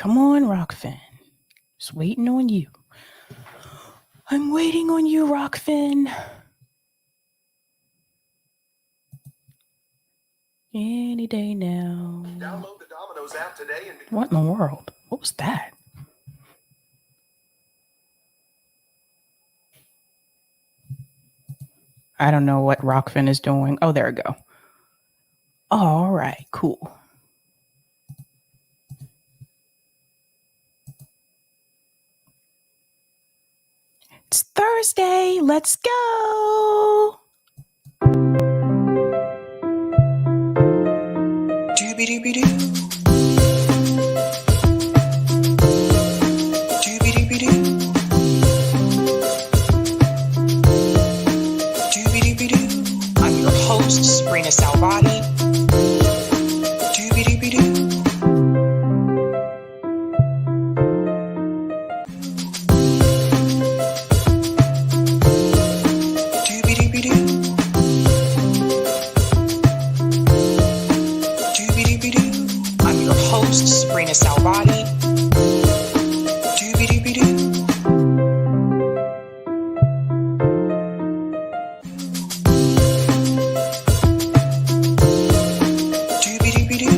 Come on, Rockfin. Just waiting on you. I'm waiting on you, Rockfin. Any day now. Download the Domino's app today and What in the world? What was that? I don't know what Rockfin is doing. Oh, there we go. All right, cool. It's Thursday. Let's go. Doobie-doobie-doo. Doobie-doobie-doo. Doobie-doobie-doo. I'm your host, Sabrina Salvati. Doobie-doobie-doo. Sabrina Salvati. Doobie-doobie-doo. Doobie-doobie-doo.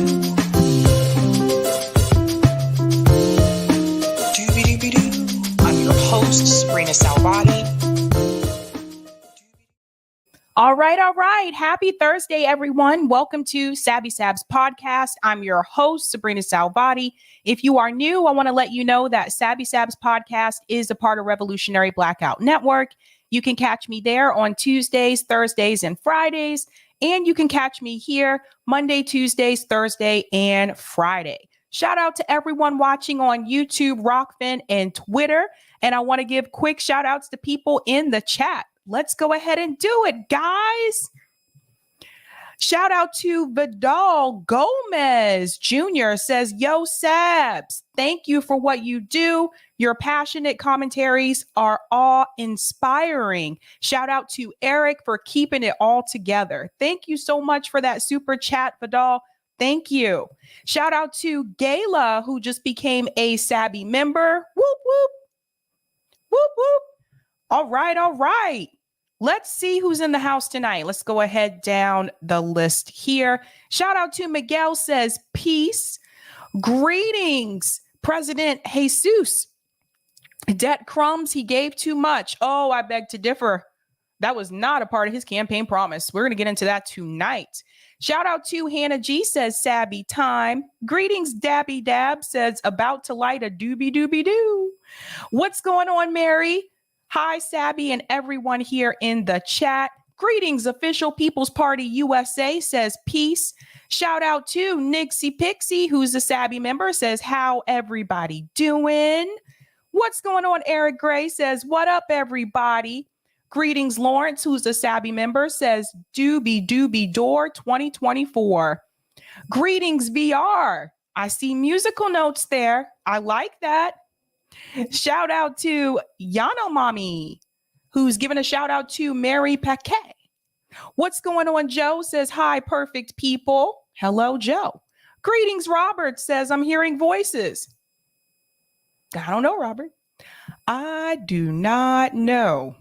Doobie-doobie-doo. I'm your host, Sabrina Salvati. All right. Happy Thursday, everyone. Welcome to Sabs podcast. I'm your host, Sabrina Salvati. If you are new, I want to let you know that Sabs podcast is a part of Revolutionary Blackout Network. You can catch me there on Tuesdays, Thursdays, and Fridays. And you can catch me here Monday, Tuesdays, Thursday, and Friday. Shout out to everyone watching on YouTube, Rockfin, and Twitter. And I want to give quick shout outs to people in the chat. Let's go ahead and do it, guys. Shout out to Vidal Gomez Jr. says, yo, Sabs, thank you for what you do. Your passionate commentaries are awe-inspiring. Shout out to Eric for keeping it all together. Thank you so much for that super chat, Vidal. Thank you. Shout out to Gayla, who just became a Sabby member. Whoop, whoop. Whoop, whoop. All right. Let's see who's in the house tonight. Let's go ahead down the list here. Shout out to Miguel says, peace. Greetings, President Jesus. Debt crumbs, he gave too much. Oh, I beg to differ. That was not a part of his campaign promise. We're going to get into that tonight. Shout out to Hannah G says, Sabby time. Greetings, Dabby Dab says, about to light a doobie-doobie-doo. What's going on, Mary? Hi, Sabby and everyone here in the chat. Greetings, Official People's Party USA says peace. Shout out to Nixie Pixie, who's a Sabby member, says, how everybody doing? What's going on? Eric Gray says, what up, everybody? Greetings, Lawrence, who's a Sabby member, says, doobie doobie door 2024. Greetings, VR. I see musical notes there. I like that. Shout out to Yano Mommy, who's giving a shout out to Mary Paquet. What's going on? Joe says, hi, perfect people. Hello, Joe. Greetings, Robert says, I'm hearing voices. I don't know, Robert. I do not know.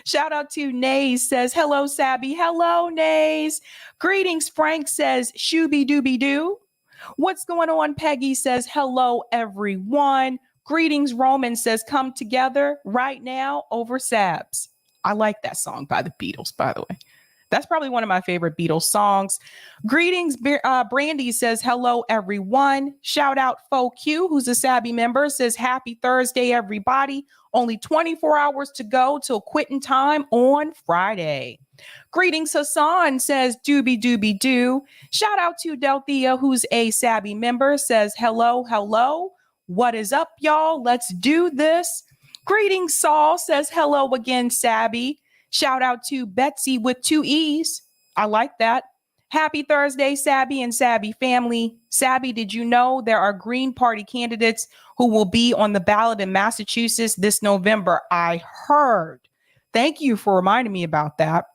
Shout out to Nays says, hello, Sabby. Hello, Nays. Greetings, Frank says, shooby dooby doo. What's going on? Peggy says, hello, everyone. Greetings, Roman says, come together right now over Sabs. I like that song by the Beatles, by the way. That's probably one of my favorite Beatles songs. Greetings, Brandy says, hello, everyone. Shout out Fo Q, who's a Sabby member, says, happy Thursday, everybody. Only 24 hours to go till quitting time on Friday. Greetings, Hassan says, doobie doobie doo. Shout out to Delthea, who's a Sabby member, says, hello. What is up, y'all? Let's do this. Greetings, Saul says, hello again, Sabby. Shout out to Betsy with 2 E's. I like that. Happy Thursday, Sabby and Sabby family. Sabby, did you know there are Green Party candidates who will be on the ballot in Massachusetts this November? I heard. Thank you for reminding me about that.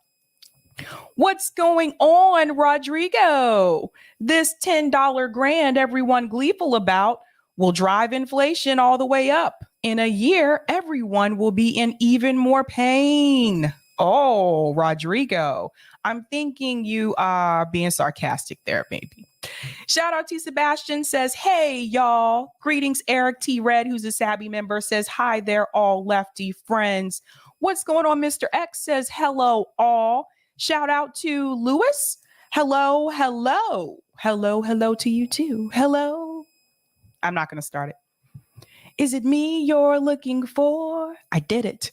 What's going on, Rodrigo? This $10 grand everyone gleeful about will drive inflation all the way up. In a year, everyone will be in even more pain. Oh, Rodrigo, I'm thinking you are being sarcastic there, maybe. Shout out to Sebastian, says, hey, y'all. Greetings, Eric T. Red, who's a Sabby member, says, hi there, all lefty friends. What's going on, Mr. X, says, hello, all. Shout out to Lewis. Hello, hello. Hello, hello to you too. Hello. I'm not going to start it. Is it me you're looking for? I did it.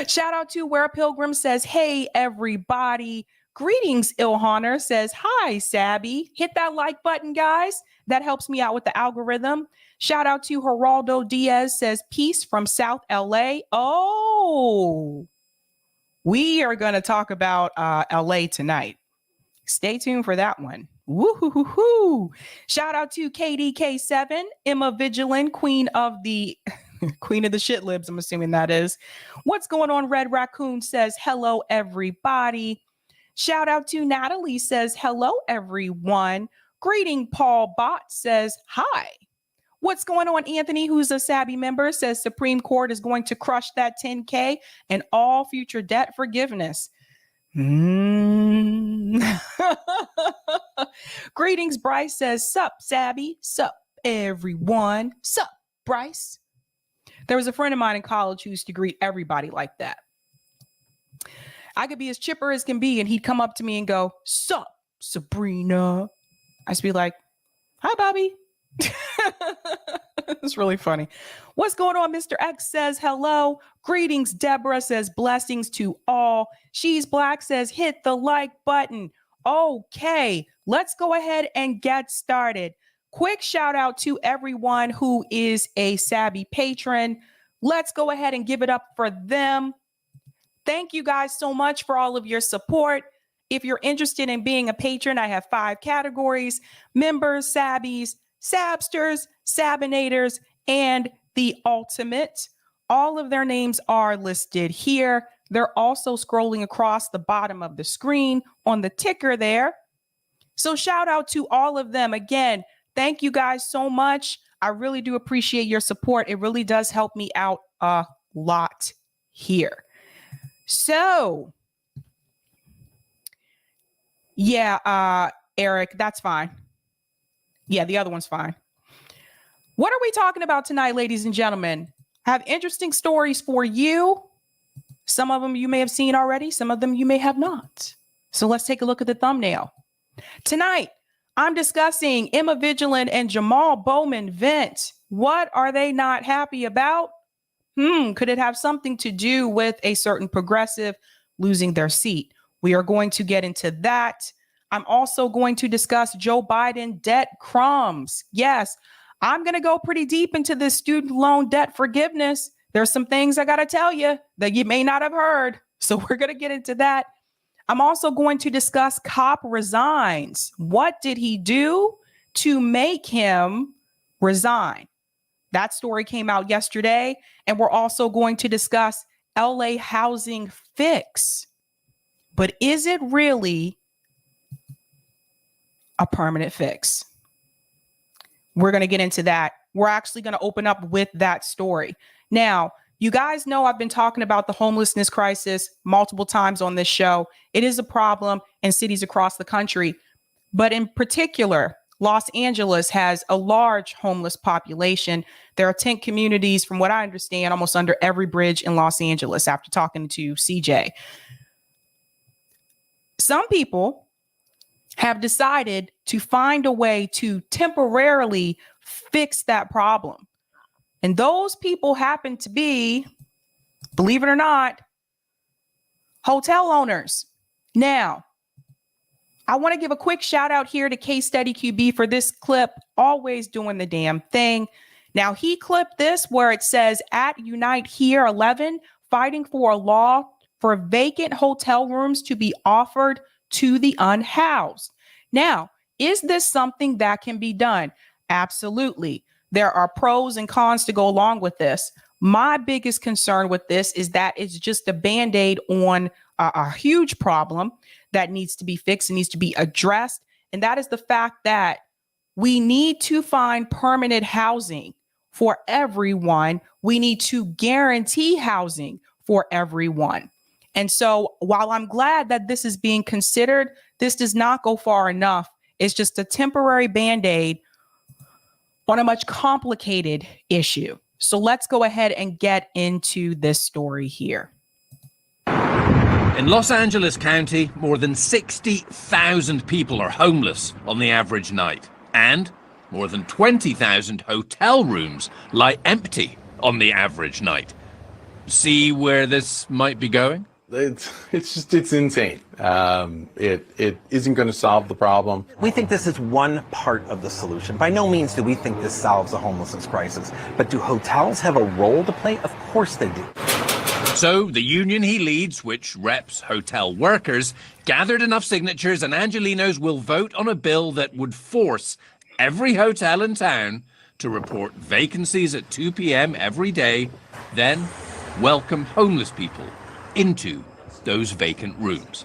Shout out to Where Pilgrim, says, hey, everybody. Greetings, Ilhanner, says, hi, Sabby. Hit that like button, guys. That helps me out with the algorithm. Shout out to Geraldo Diaz, says, peace from South LA. Oh, we are going to talk about LA tonight. Stay tuned for that one. Woo-hoo-hoo-hoo. Shout out to KDK7, Emma Vigeland, queen of the shit libs, I'm assuming that is. What's going on? Red Raccoon says, hello, everybody. Shout out to Natalie, says, hello, everyone. Greeting Paul Bott, says, hi. What's going on? Anthony, who's a Sabby member, says Supreme Court is going to crush that 10K and all future debt forgiveness. Greetings, Bryce, says, sup, Sabby, sup, everyone. Sup, Bryce. There was a friend of mine in college who used to greet everybody like that. I could be as chipper as can be, and he'd come up to me and go, sup, Sabrina. I'd be like, hi, Bobby. It's really funny. What's going on? Mr. X says hello. Greetings. Deborah says blessings to all. She's Black says hit the like button. Okay, let's go ahead and get started. Quick shout out to everyone who is a Sabby patron. Let's go ahead and give it up for them. Thank you guys so much for all of your support. If you're interested in being a patron, I have 5 categories: members, Sabbies, Sabsters, Sabinators, and the ultimate. All of their names are listed here. They're also scrolling across the bottom of the screen on the ticker there. So shout out to all of them. Again, thank you guys so much. I really do appreciate your support. It really does help me out a lot here. So, yeah, Eric, that's fine. Yeah, the other one's fine. What are we talking about tonight, ladies and gentlemen? I have interesting stories for you. Some of them you may have seen already. Some of them you may have not. So let's take a look at the thumbnail. Tonight, I'm discussing Emma Vigeland and Jamaal Bowman vent. What are they not happy about? Could it have something to do with a certain progressive losing their seat? We are going to get into that. I'm also going to discuss Joe Biden debt crumbs. Yes, I'm going to go pretty deep into this student loan debt forgiveness. There's some things I got to tell you that you may not have heard. So we're going to get into that. I'm also going to discuss cop resigns. What did he do to make him resign? That story came out yesterday. And we're also going to discuss LA housing fix. But is it really a permanent fix? We're going to get into that. We're actually going to open up with that story. Now, you guys know I've been talking about the homelessness crisis multiple times on this show. It is a problem in cities across the country, but in particular, Los Angeles has a large homeless population. There are tent communities, from what I understand, almost under every bridge in Los Angeles after talking to CJ. Some people have decided to find a way to temporarily fix that problem. And those people happen to be, believe it or not, hotel owners. Now, I want to give a quick shout out here to Case Study QB for this clip, always doing the damn thing. Now, he clipped this where it says at Unite Here 11, fighting for a law for vacant hotel rooms to be offered to the unhoused. Now, is this something that can be done? Absolutely. There are pros and cons to go along with this. My biggest concern with this is that it's just a Band-Aid on a huge problem. that needs to be fixed and needs to be addressed. And that is the fact that we need to find permanent housing for everyone. We need to guarantee housing for everyone. And so while I'm glad that this is being considered, this does not go far enough. It's just a temporary Band-Aid on a much complicated issue. So let's go ahead and get into this story here. In Los Angeles County, more than 60,000 people are homeless on the average night. And more than 20,000 hotel rooms lie empty on the average night. See where this might be going? It's insane. It isn't going to solve the problem. We think this is one part of the solution. By no means do we think this solves the homelessness crisis. But do hotels have a role to play? Of course they do. So the union he leads, which reps hotel workers, gathered enough signatures and Angelenos will vote on a bill that would force every hotel in town to report vacancies at 2 p.m. every day, then welcome homeless people into those vacant rooms.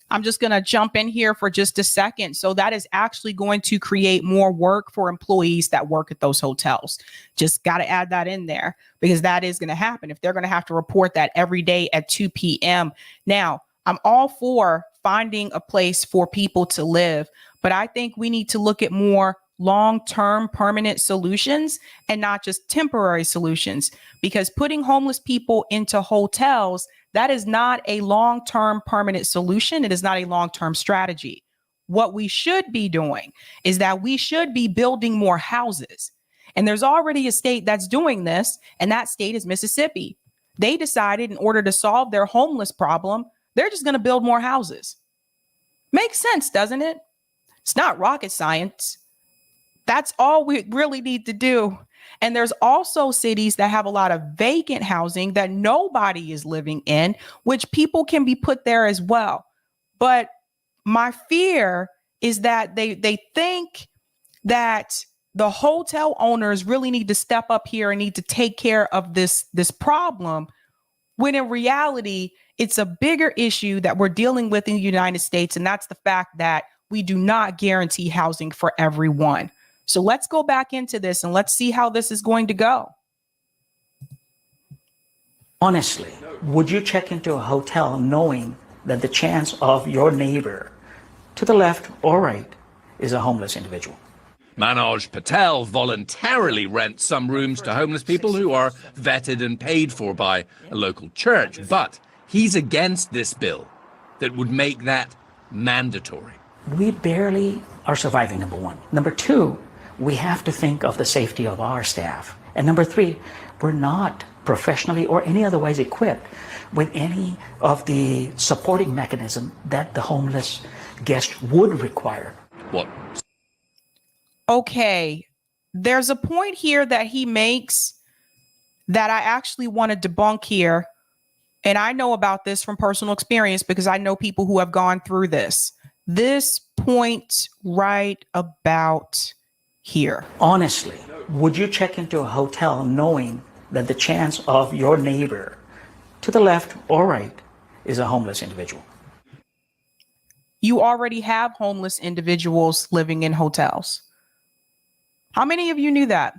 I'm just going to jump in here for just a second. So that is actually going to create more work for employees that work at those hotels. Just got to add that in there because that is going to happen if they're going to have to report that every day at 2 p.m. Now, I'm all for finding a place for people to live, but I think we need to look at more long-term permanent solutions and not just temporary solutions, because putting homeless people into hotels, that is not a long-term permanent solution. It is not a long-term strategy. What we should be doing is that we should be building more houses. And there's already a state that's doing this, and that state is Mississippi. They decided in order to solve their homeless problem, they're just going to build more houses. Makes sense, doesn't it? It's not rocket science. That's all we really need to do. And there's also cities that have a lot of vacant housing that nobody is living in, which people can be put there as well. But my fear is that they think that the hotel owners really need to step up here and need to take care of this problem, when in reality, it's a bigger issue that we're dealing with in the United States. And that's the fact that we do not guarantee housing for everyone. So let's go back into this and let's see how this is going to go. Honestly, would you check into a hotel knowing that the chance of your neighbor to the left or right is a homeless individual? Manoj Patel voluntarily rents some rooms to homeless people who are vetted and paid for by a local church, but he's against this bill that would make that mandatory. We barely are surviving, number one. Number two, we have to think of the safety of our staff. And number three, we're not professionally or any otherwise equipped with any of the supporting mechanism that the homeless guest would require. What? Okay, there's a point here that he makes that I actually want to debunk here. And I know about this from personal experience because I know people who have gone through this. This point right about here. Honestly, would you check into a hotel knowing that the chance of your neighbor to the left or right is a homeless individual? You already have homeless individuals living in hotels. How many of you knew that?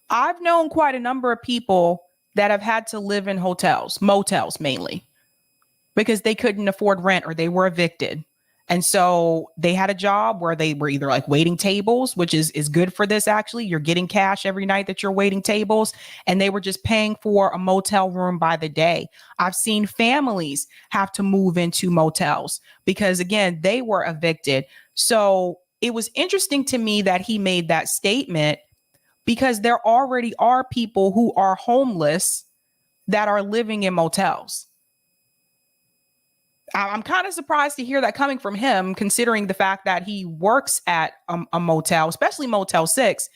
I've known quite a number of people that have had to live in hotels, motels mainly, because they couldn't afford rent or they were evicted. And so they had a job where they were either like waiting tables, which is good for this. Actually, you're getting cash every night that you're waiting tables, and they were just paying for a motel room by the day. I've seen families have to move into motels because, again, they were evicted. So it was interesting to me that he made that statement because there already are people who are homeless that are living in motels. I'm kind of surprised to hear that coming from him, considering the fact that he works at a motel, especially Motel 6.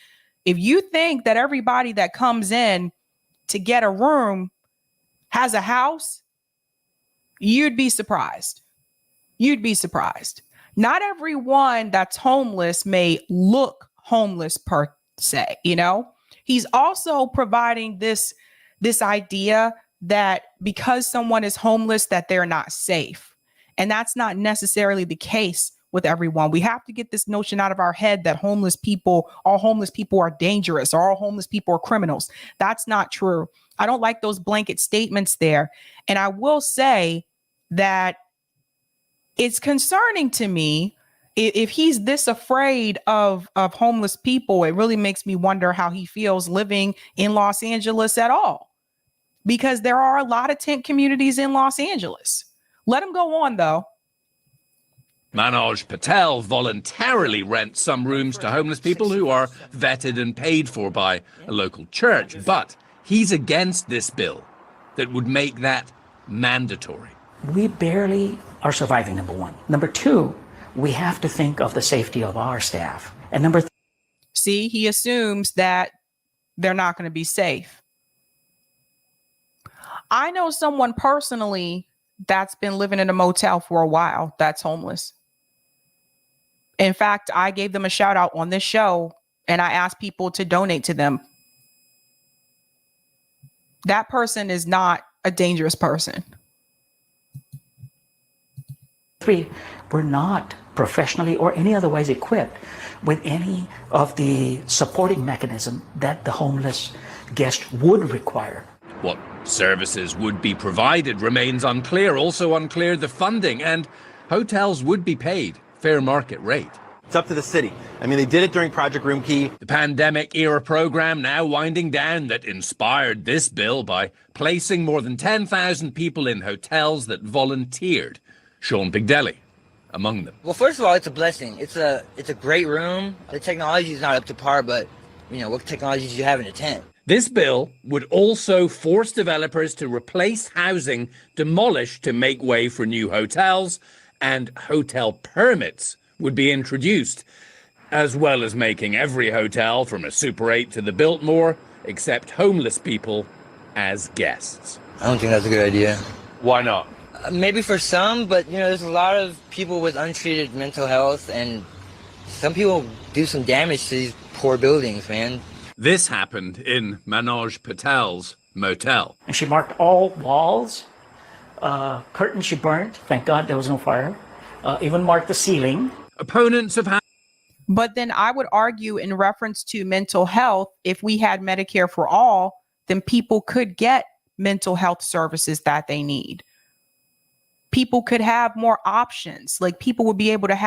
If you think that everybody that comes in to get a room has a house, you'd be surprised. You'd be surprised. Not everyone that's homeless may look homeless per se, you know? He's also providing this idea that because someone is homeless, that they're not safe. And that's not necessarily the case with everyone. We have to get this notion out of our head that all homeless people are dangerous, or all homeless people are criminals. That's not true. I don't like those blanket statements there. And I will say that it's concerning to me if he's this afraid of homeless people. It really makes me wonder how he feels living in Los Angeles at all, because there are a lot of tent communities in Los Angeles. Let him go on, though. Manoj Patel voluntarily rents some rooms to homeless people who are vetted and paid for by a local church, but he's against this bill that would make that mandatory. We barely are surviving, number one. Number two, we have to think of the safety of our staff. And number three. See, he assumes that they're not going to be safe. I know someone personally that's been living in a motel for a while that's homeless. In fact, I gave them a shout out on this show and I asked people to donate to them. That person is not a dangerous person. Three, we're not professionally or any other ways equipped with any of the supporting mechanism that the homeless guest would require. What services would be provided remains unclear. Also unclear the funding, and hotels would be paid fair market rate. It's up to the city. I mean, they did it during Project Room Key. The pandemic era program now winding down that inspired this bill by placing more than 10,000 people in hotels that volunteered. Sean Bigdelli among them. Well, first of all, it's a blessing. It's a great room. The technology is not up to par, but what technologies do you have in a tent? This bill would also force developers to replace housing demolished to make way for new hotels, and hotel permits would be introduced, as well as making every hotel from a Super 8 to the Biltmore accept homeless people as guests. I don't think that's a good idea. Why not? Maybe for some, but there's a lot of people with untreated mental health, and some people do some damage to these poor buildings, man. This happened in Manoj Patel's motel. And she marked all walls, curtains she burnt. Thank God there was no fire. Even marked the ceiling. Opponents of But then I would argue in reference to mental health, if we had Medicare for all, then people could get mental health services that they need. People could have more options. Like, people would be able to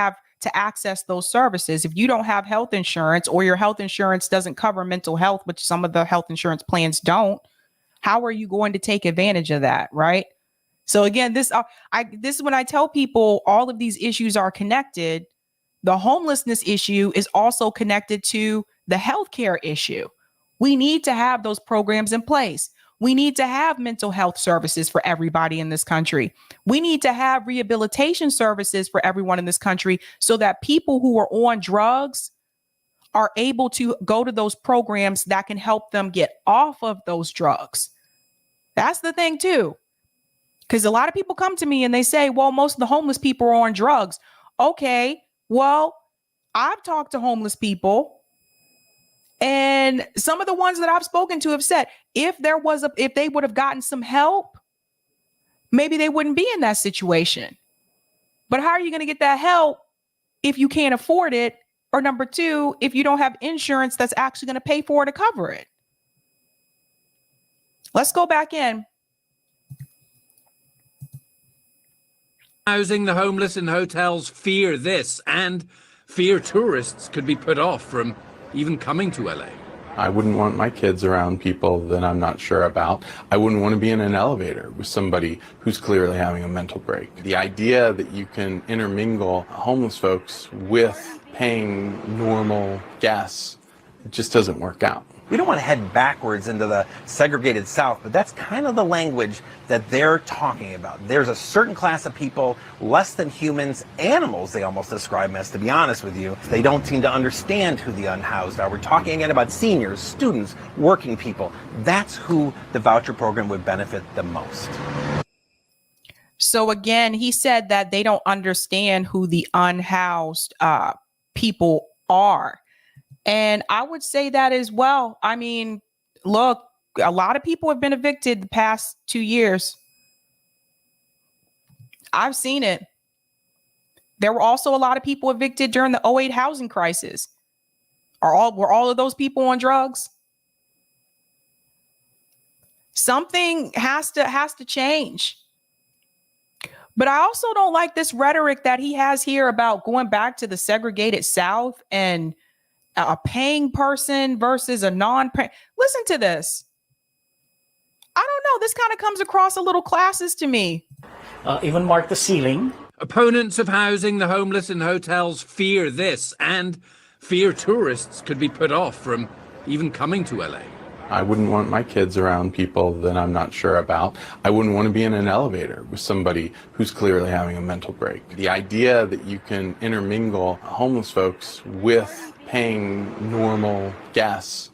access those services. If you don't have health insurance, or your health insurance doesn't cover mental health, which some of the health insurance plans don't, how are you going to take advantage of that, right? So again, this is when I tell people all of these issues are connected. The homelessness issue is also connected to the healthcare issue. We need to have those programs in place. We need to have mental health services for everybody in this country. We need to have rehabilitation services for everyone in this country, so that people who are on drugs are able to go to those programs that can help them get off of those drugs. That's the thing too. Because a lot of people come to me and they say, well, most of the homeless people are on drugs. Okay, well, I've talked to homeless people, and some of the ones that I've spoken to have said, if they would have gotten some help, maybe they wouldn't be in that situation. But how are you going to get that help if you can't afford it? Or number two, if you don't have insurance that's actually going to pay for it to cover it. Let's go back in. Housing the homeless in hotels fear this, and fear tourists could be put off from even coming to LA. I wouldn't want my kids around people that I'm not sure about. I wouldn't want to be in an elevator with somebody who's clearly having a mental break. The idea that you can intermingle homeless folks with paying normal guests, it just doesn't work out. We don't want to head backwards into the segregated South, but that's kind of the language that they're talking about. There's a certain class of people, less than humans, animals they almost describe them as, to be honest with you. They don't seem to understand who the unhoused are. We're talking again about seniors, students, working people. That's who the voucher program would benefit the most. So again, he said that they don't understand who the unhoused people are. And I would say that as well. I mean, look, A lot of people have been evicted the past 2 years. I've seen it. There were also a lot of people evicted during the '08 housing crisis. Were all of those people on drugs? Something has to change. But I also don't like this rhetoric that he has here about going back to the segregated South and a paying person versus a non-paying. Listen to this. I don't know. This kind of comes across a little classist to me. Even mark the ceiling. Opponents of housing the homeless in hotels fear this and fear tourists could be put off from even coming to LA. I wouldn't want my kids around people that I'm not sure about. I wouldn't want to be in an elevator with somebody who's clearly having a mental break. The idea that you can intermingle homeless folks with paying normal guests.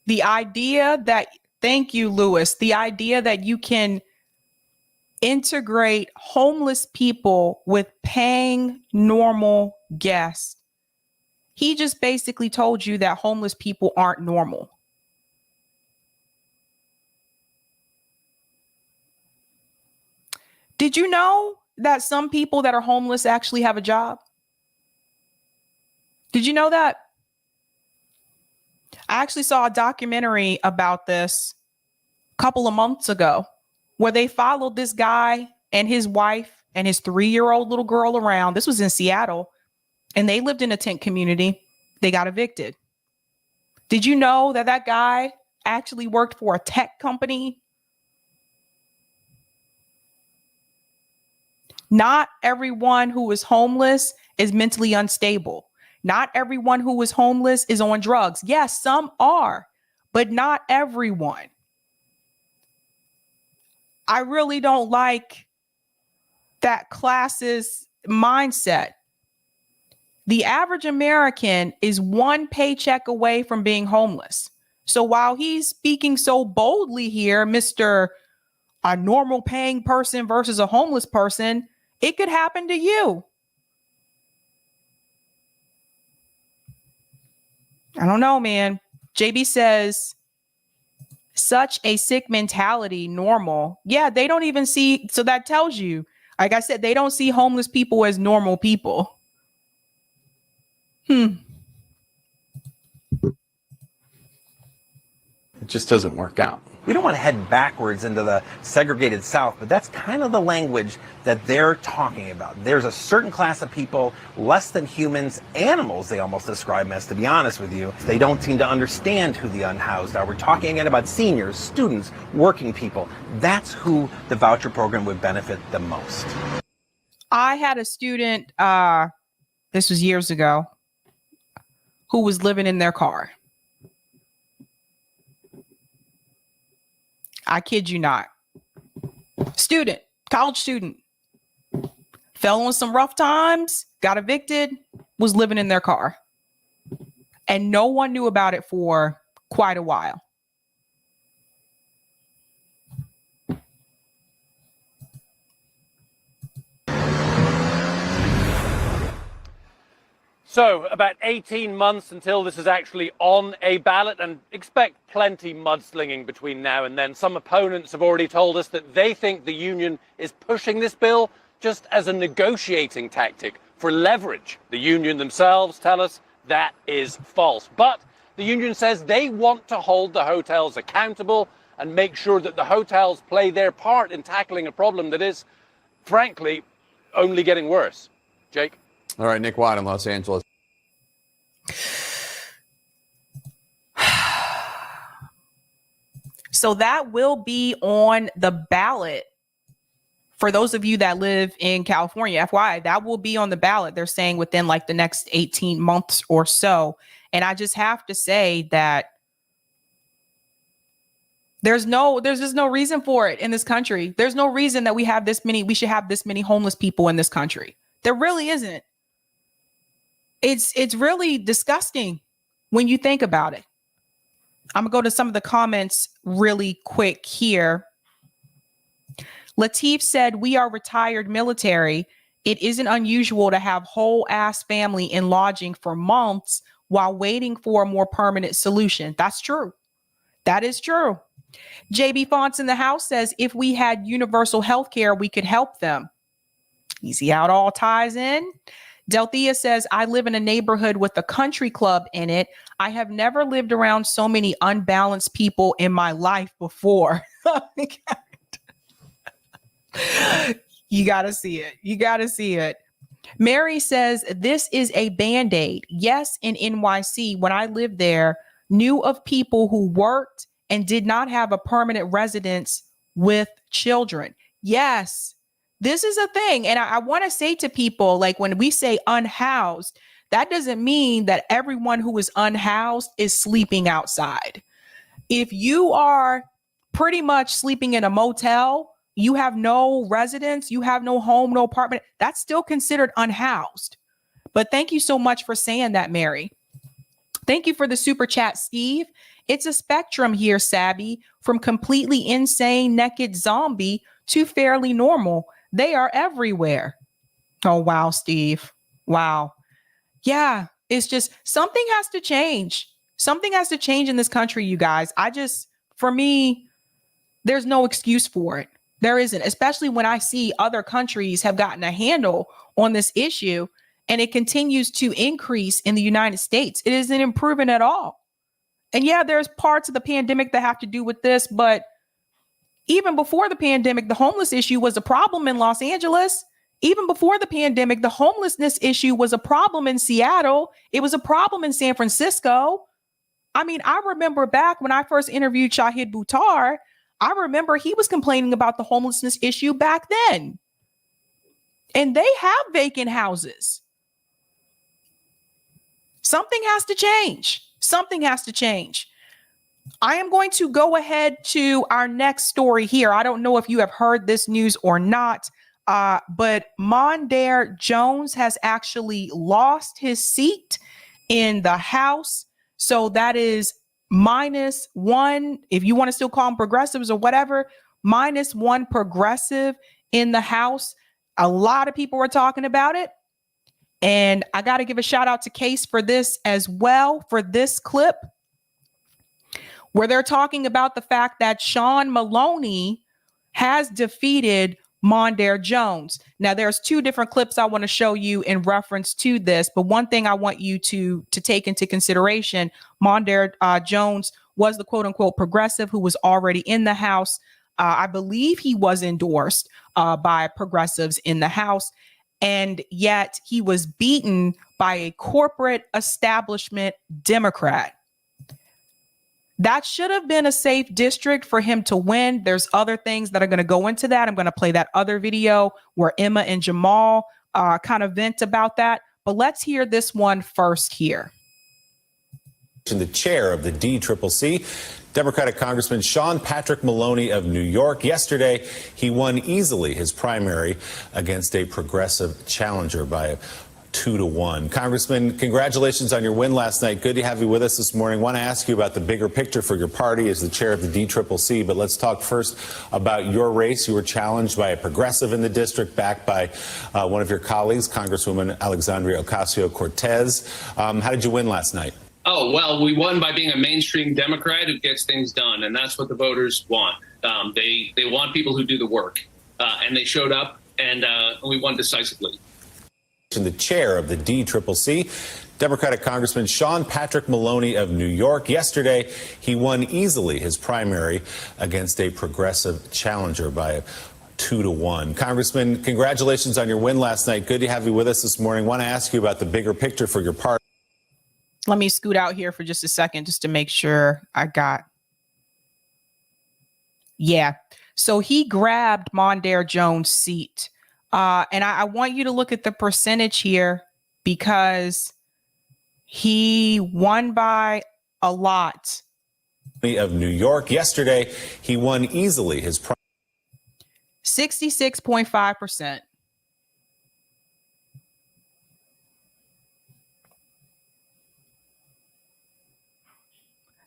The idea that, thank you, Lewis, the idea that you can integrate homeless people with paying normal guests. He just basically told you that homeless people aren't normal. Did you know that some people that are homeless actually have a job? Did you know that? I actually saw a documentary about this a couple of months ago where they followed this guy and his wife and his 3-year-old little girl around. This was in Seattle, and they lived in a tent community. They got evicted. Did you know that that guy actually worked for a tech company? Not everyone who is homeless is mentally unstable. Not everyone who is homeless is on drugs. Yes, some are, but not everyone. I really don't like that classist mindset. The average American is one paycheck away from being homeless. So while he's speaking so boldly here, Mr. A normal paying person versus a homeless person, it could happen to you. I don't know, man. JB says, such a sick mentality, normal. Yeah, they don't even see. So that tells you, like I said, they don't see homeless people as normal people. It just doesn't work out. We don't want to head backwards into the segregated South, but that's kind of the language that they're talking about. There's a certain class of people, less than humans, animals, they almost describe them as, to be honest with you. They don't seem to understand who the unhoused are. We're talking again about seniors, students, working people. That's who the voucher program would benefit the most. I had a student, this was years ago, who was living in their car. I kid you not. Student, college student, fell on some rough times, got evicted, was living in their car. And no one knew about it for quite a while. So, about 18 months until this is actually on a ballot, and expect plenty mudslinging between now and then. Some opponents have already told us that they think the union is pushing this bill just as a negotiating tactic for leverage. The union themselves tell us that is false. But the union says they want to hold the hotels accountable and make sure that the hotels play their part in tackling a problem that is, frankly, only getting worse. Jake? All right, Nick White in Los Angeles. So that will be on the ballot for those of you that live in California. FYI, that will be on the ballot. They're saying within like the next 18 months or so. And I just have to say that there's just no reason for it in this country. There's no reason that we should have this many homeless people in this country. There really isn't. It's really disgusting when you think about it. I'm gonna go to some of the comments really quick here. Latif said, we are retired military. It isn't unusual to have whole ass family in lodging for months while waiting for a more permanent solution. That's true. That is true. JB Fonts in the house says, if we had universal health care, we could help them. You see how it all ties in? Delthea says, I live in a neighborhood with a country club in it. I have never lived around so many unbalanced people in my life before. You got to see it. You got to see it. Mary says, this is a Band-Aid. Yes, in NYC, when I lived there, knew of people who worked and did not have a permanent residence with children. Yes, this is a thing. And I want to say to people, like when we say unhoused, that doesn't mean that everyone who is unhoused is sleeping outside. If you are pretty much sleeping in a motel, you have no residence, you have no home, no apartment, that's still considered unhoused. But thank you so much for saying that, Mary. Thank you for the super chat, Steve. It's a spectrum here, Sabby, from completely insane, naked zombie to fairly normal. They are everywhere. Oh, wow, Steve. Wow. Yeah, it's just something has to change. Something has to change in this country, you guys. For me, there's no excuse for it. There isn't, especially when I see other countries have gotten a handle on this issue and it continues to increase in the United States. It isn't improving at all. And yeah, there's parts of the pandemic that have to do with this, but even before the pandemic, the homeless issue was a problem in Los Angeles. Even before the pandemic, the homelessness issue was a problem in Seattle. It was a problem in San Francisco. I mean, I remember back when I first interviewed Shahid Buttar, I remember he was complaining about the homelessness issue back then. And they have vacant houses. Something has to change. Something has to change. I am going to go ahead to our next story here. I don't know if you have heard this news or not, but Mondaire Jones has actually lost his seat in the House. So that is -1, if you want to still call them progressives or whatever, -1 progressive in the House. A lot of people were talking about it. And I got to give a shout out to Case for this as well, for this clip where they're talking about the fact that Sean Maloney has defeated Mondaire Jones. Now, there's two different clips I want to show you in reference to this, but one thing I want you to take into consideration, Mondaire Jones was the quote unquote progressive who was already in the House. I believe he was endorsed by progressives in the House, and yet he was beaten by a corporate establishment Democrat. That should have been a safe district for him to win. There's other things that are going to go into that. I'm going to play that other video where Emma and Jamaal kind of vent about that. But let's hear this one first here. The chair of the DCCC, Democratic Congressman Sean Patrick Maloney of New York. Yesterday, he won easily his primary against a progressive challenger by 2-1. Congressman, congratulations on your win last night. Good to have you with us this morning. I want to ask you about the bigger picture for your party as the chair of the DCCC, but let's talk first about your race. You were challenged by a progressive in the district, backed by one of your colleagues, Congresswoman Alexandria Ocasio-Cortez. How did you win last night? Oh, well, we won by being a mainstream Democrat who gets things done, and that's what the voters want. They want people who do the work, and they showed up, and we won decisively. The chair of the DCCC, Democratic Congressman Sean Patrick Maloney of New York. Yesterday, he won easily his primary against a progressive challenger by 2-1. Congressman, congratulations on your win last night. Good to have you with us this morning. I want to ask you about the bigger picture for your party. Let me scoot out here for just a second just to make sure I got. Yeah. So he grabbed Mondaire Jones' seat. And I want you to look at the percentage here because he won by a lot. Of New York. Yesterday, he won easily his 66.5%.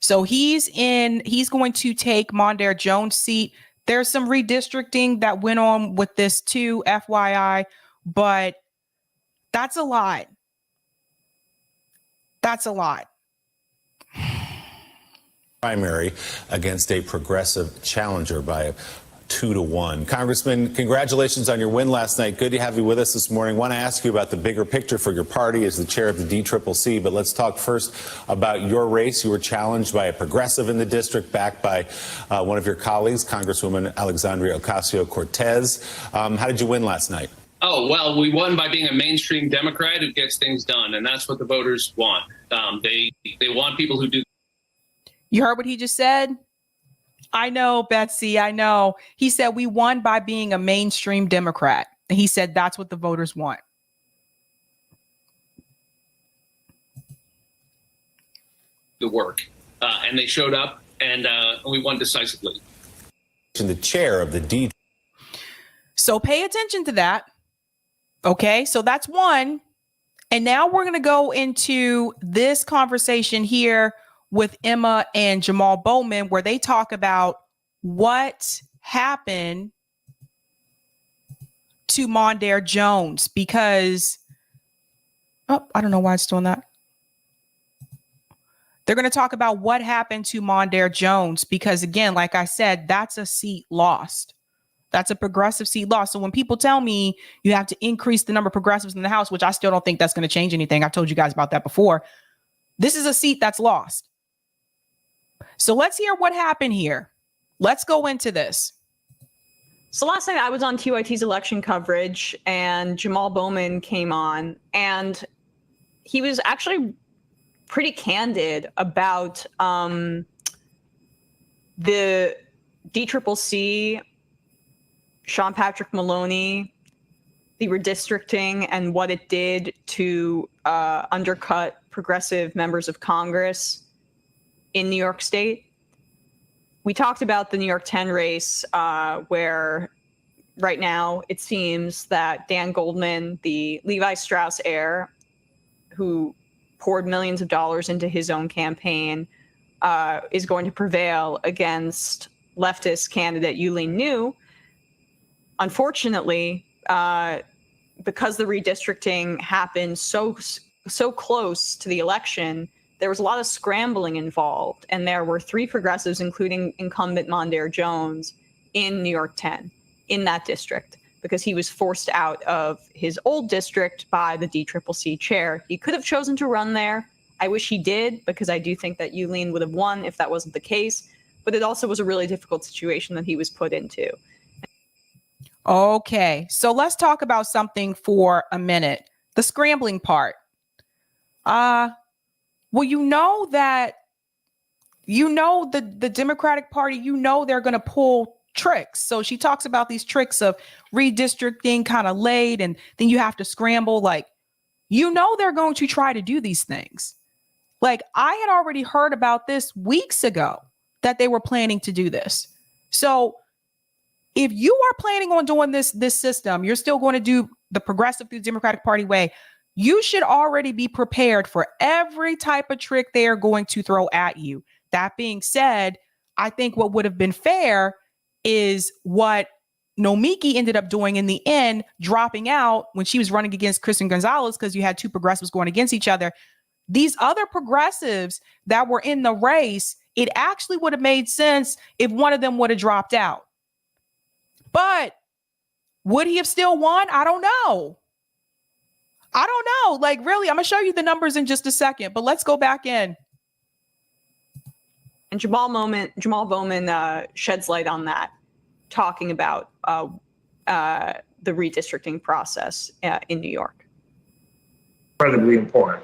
So he's going to take Mondaire Jones' seat. There's some redistricting that went on with this too, FYI, but that's a lot. That's a lot. primary against a progressive challenger by 2-1. Congressman, congratulations on your win last night. Good to have you with us this morning. I want to ask you about the bigger picture for your party as the chair of the DCCC, but let's talk first about your race. You were challenged by a progressive in the district, backed by one of your colleagues, Congresswoman Alexandria Ocasio-Cortez. How did you win last night? Oh, well, we won by being a mainstream Democrat who gets things done, and that's what the voters want. They want people who do. You heard what he just said? I know, Betsy, I know. He said we won by being a mainstream Democrat. And he said that's what the voters want. The work. And they showed up, and we won decisively. The chair of the D. So pay attention to that. Okay, so that's one. And now we're going to go into this conversation here with Emma and Jamaal Bowman, where they talk about what happened to Mondaire Jones, because, I don't know why it's doing that. They're going to talk about what happened to Mondaire Jones, because again, like I said, that's a seat lost. That's a progressive seat lost. So when people tell me you have to increase the number of progressives in the House, which I still don't think that's going to change anything. I've told you guys about that before. This is a seat that's lost. So let's hear what happened here. Let's go into this. So last night I was on TYT's election coverage and Jamaal Bowman came on, and he was actually pretty candid about the DCCC, Sean Patrick Maloney, the redistricting, and what it did to undercut progressive members of Congress in New York State. We talked about the New York 10 race, where right now it seems that Dan Goldman, the Levi Strauss heir, who poured millions of dollars into his own campaign, is going to prevail against leftist candidate Yulin New. Unfortunately, because the redistricting happened so close to the election, there was a lot of scrambling involved, and there were 3 progressives, including incumbent Mondaire Jones, in New York 10, in that district, because he was forced out of his old district by the DCCC chair. He could have chosen to run there. I wish he did, because I do think that Yulin would have won if that wasn't the case, but it also was a really difficult situation that he was put into. Okay, so let's talk about something for a minute. The scrambling part. Well, the Democratic Party, they're going to pull tricks. So she talks about these tricks of redistricting kind of late, and then you have to scramble. Like, they're going to try to do these things. Like, I had already heard about this weeks ago that they were planning to do this. So if you are planning on doing this system, you're still going to do the progressive through the Democratic Party way, you should already be prepared for every type of trick they are going to throw at you. That being said, I think what would have been fair is what Nomiki ended up doing in the end, dropping out when she was running against Kristen Gonzalez, because you had 2 progressives going against each other. These other progressives that were in the race, it actually would have made sense if one of them would have dropped out. But would he have still won? I don't know. Like, really, I'm going to show you the numbers in just a second, but let's go back in. And Jamaal Bowman sheds light on that, talking about the redistricting process in New York. Incredibly important.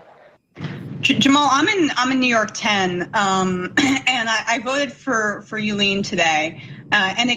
Jamaal, I'm in New York 10, and I voted for Yulin today, and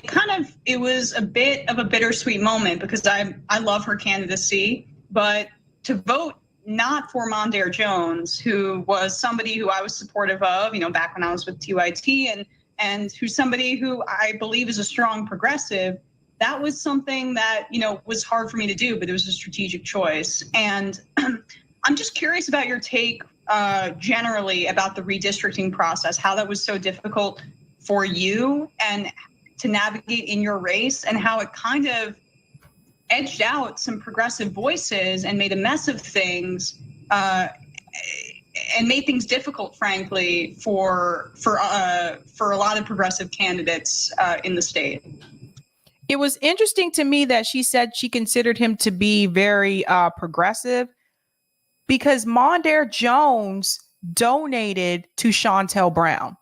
it was a bit of a bittersweet moment, because I love her candidacy, but to vote not for Mondaire Jones, who was somebody who I was supportive of, back when I was with TYT, and who's somebody who I believe is a strong progressive, that was something that, was hard for me to do, but it was a strategic choice. And I'm just curious about your take generally about the redistricting process, how that was so difficult for you and to navigate in your race, and how it kind of edged out some progressive voices and made a mess of things. made things difficult, frankly, for a lot of progressive candidates in the state. It was interesting to me that she said she considered him to be very progressive because Mondaire Jones donated to Shontel Brown.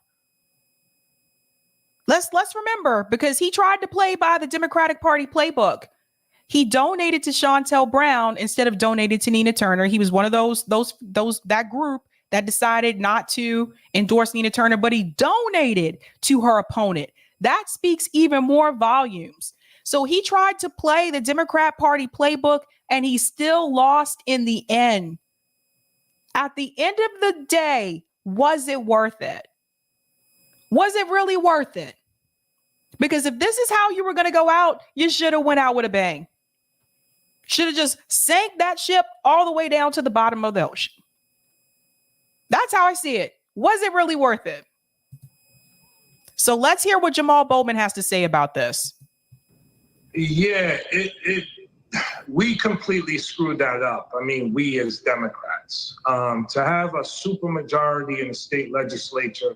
Let's remember, because he tried to play by the Democratic Party playbook. He donated to Shontel Brown instead of donating to Nina Turner. He was one of that group that decided not to endorse Nina Turner, but he donated to her opponent. That speaks even more volumes. So he tried to play the Democrat Party playbook, and he still lost in the end. At the end of the day, was it worth it? Was it really worth it? Because if this is how you were going to go out, you should have went out with a bang. Should have just sank that ship all the way down to the bottom of the ocean. That's how I see it. Was it really worth it? So let's hear what Jamaal Bowman has to say about this. Yeah, we completely screwed that up. I mean, we as Democrats, to have a supermajority in the state legislature,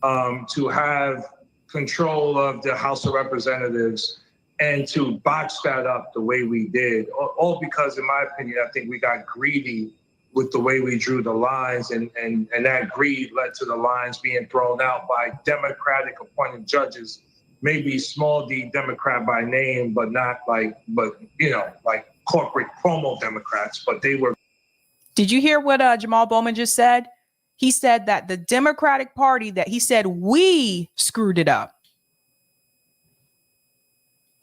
to have control of the House of Representatives, and to botch that up the way we did, all because, in my opinion, I think we got greedy with the way we drew the lines, and that greed led to the lines being thrown out by Democratic appointed judges, maybe small d Democrat by name, but not like corporate promo Democrats, but they were. Did you hear what Jamaal Bowman just said? He said that the Democratic Party, that he said we screwed it up.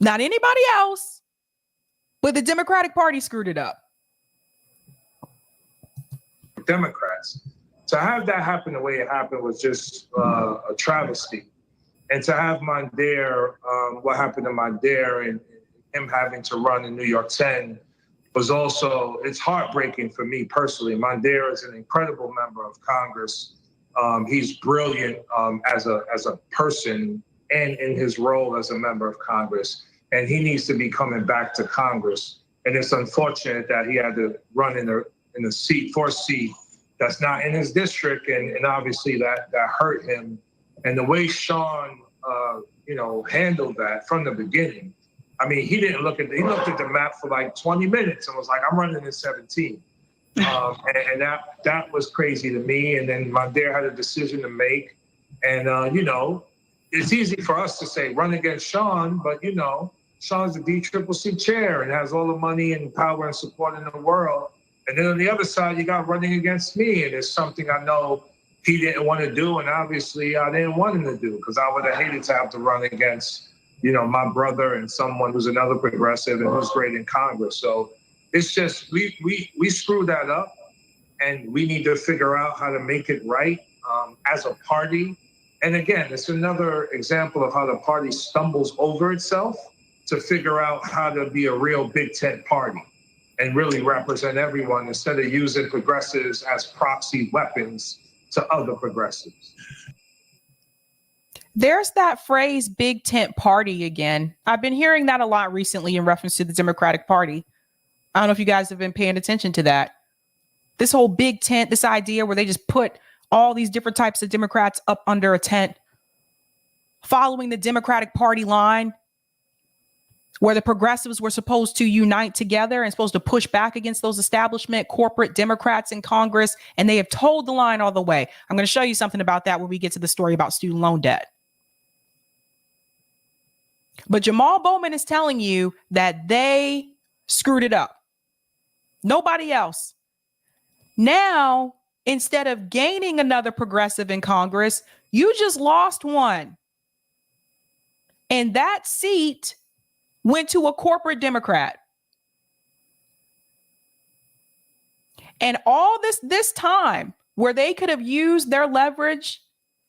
Not anybody else, but the Democratic Party screwed it up. Democrats. To have that happen the way it happened was just a travesty. And to have Mondaire, what happened to Mondaire and him having to run in New York 10 was also, it's heartbreaking for me personally. Mondaire is an incredible member of Congress. He's brilliant as a person and in his role as a member of Congress. And he needs to be coming back to Congress. And it's unfortunate that he had to run in a seat, for a seat that's not in his district. And obviously that hurt him. And the way Sean, handled that from the beginning, I mean, he looked at the map for like 20 minutes and was like, I'm running in 17. And that was crazy to me. And then Mondaire had a decision to make. And, it's easy for us to say run against Sean, but, Sean's the DCCC chair and has all the money and power and support in the world. And then on the other side, you got running against me. And it's something I know he didn't want to do. And obviously I didn't want him to do, because I would have hated to have to run against, my brother and someone who's another progressive and who's great in Congress. So it's just, we screwed that up, and we need to figure out how to make it right as a party. And again, it's another example of how the party stumbles over itself to figure out how to be a real big tent party and really represent everyone instead of using progressives as proxy weapons to other progressives. There's that phrase, big tent party, again. I've been hearing that a lot recently in reference to the Democratic Party. I don't know if you guys have been paying attention to that. This whole big tent, this idea where they just put all these different types of Democrats up under a tent, following the Democratic Party line, where the progressives were supposed to unite together and supposed to push back against those establishment corporate Democrats in Congress. And they have told the line all the way. I'm going to show you something about that when we get to the story about student loan debt. But Jamaal Bowman is telling you that they screwed it up. Nobody else. Now, instead of gaining another progressive in Congress, you just lost one. And that seat went to a corporate Democrat. And all this time where they could have used their leverage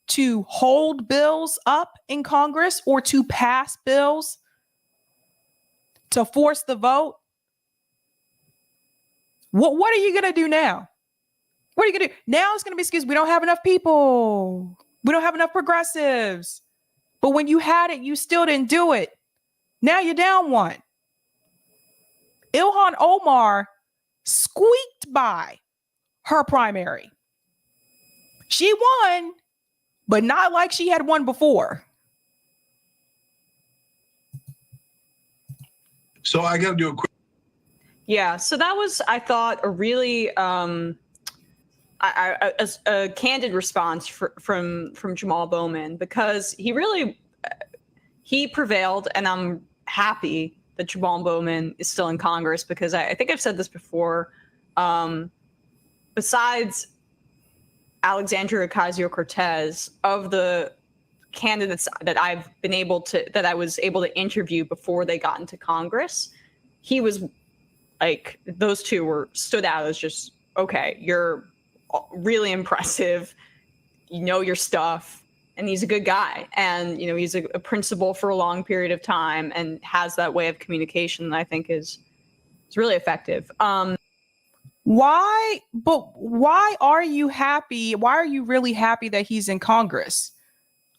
to hold bills up in Congress or to pass bills to force the vote. What are you going to do now? What are you going to do? Now it's going to be excused. We don't have enough people. We don't have enough progressives. But when you had it, you still didn't do it. Now you're down one. Ilhan Omar squeaked by her primary. She won, but not like she had won before. So I got to do a quick. Yeah, so that was, I thought, a really a candid response from Jamaal Bowman, because he prevailed, and I'm happy that Jamaal Bowman is still in Congress, because I think I've said this before. Besides Alexandria Ocasio-Cortez, of the candidates that I was able to interview before they got into Congress, he was like, those two stood out as just, okay, you're really impressive, you know your stuff, and he's a good guy, and he's a principal for a long period of time and has that way of communication that I think is really effective. Why are you happy? Why are you really happy that he's in Congress?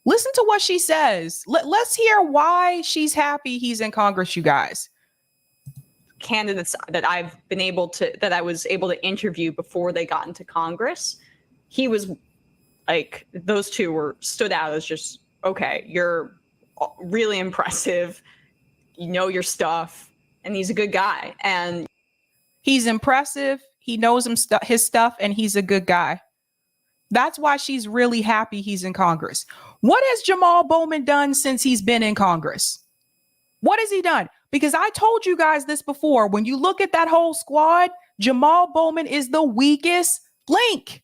Listen to what she says. Let's hear why she's happy he's in Congress, you guys. Candidates that I was able to interview before they got into Congress, he was like, those two stood out as just, okay, you're really impressive, you know your stuff, and he's a good guy. And he's impressive, he knows his stuff, and he's a good guy. That's why she's really happy he's in Congress. What has Jamaal Bowman done since he's been in Congress? What has he done? Because I told you guys this before. When you look at that whole squad, Jamaal Bowman is the weakest link.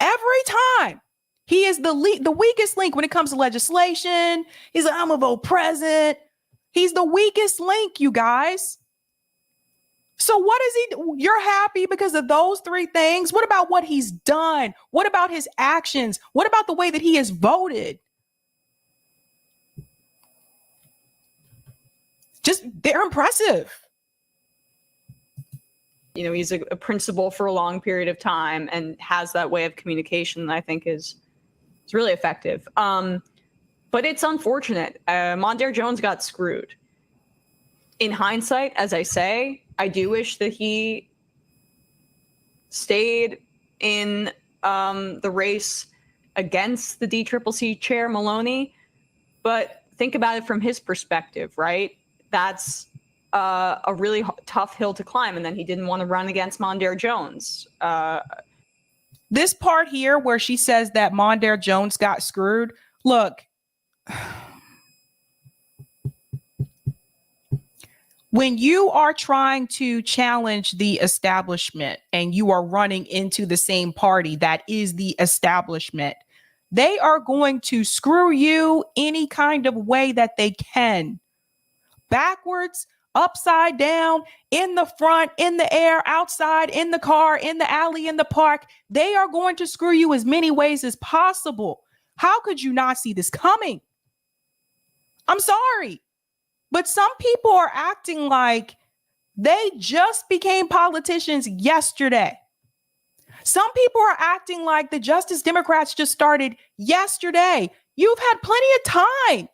Every time. He is the weakest link when it comes to legislation. He's like, I'm going to vote present. He's the weakest link, you guys. So what is he? You're happy because of those three things? What about what he's done? What about his actions? What about the way that he has voted? They're impressive. He's a principal for a long period of time and has that way of communication that I think is really effective. But it's unfortunate. Mondaire Jones got screwed. In hindsight, as I say, I do wish that he stayed in the race against the DCCC chair, Maloney. But think about it from his perspective, right? That's a really tough hill to climb. And then he didn't want to run against Mondaire Jones. This part here where she says that Mondaire Jones got screwed. Look, when you are trying to challenge the establishment and you are running into the same party that is the establishment, they are going to screw you any kind of way that they can. Backwards, upside down, in the front, in the air, outside, in the car, in the alley, in the park. They are going to screw you as many ways as possible. How could you not see this coming? I'm sorry, but some people are acting like they just became politicians yesterday. Some people are acting like the Justice Democrats just started yesterday. You've had plenty of time.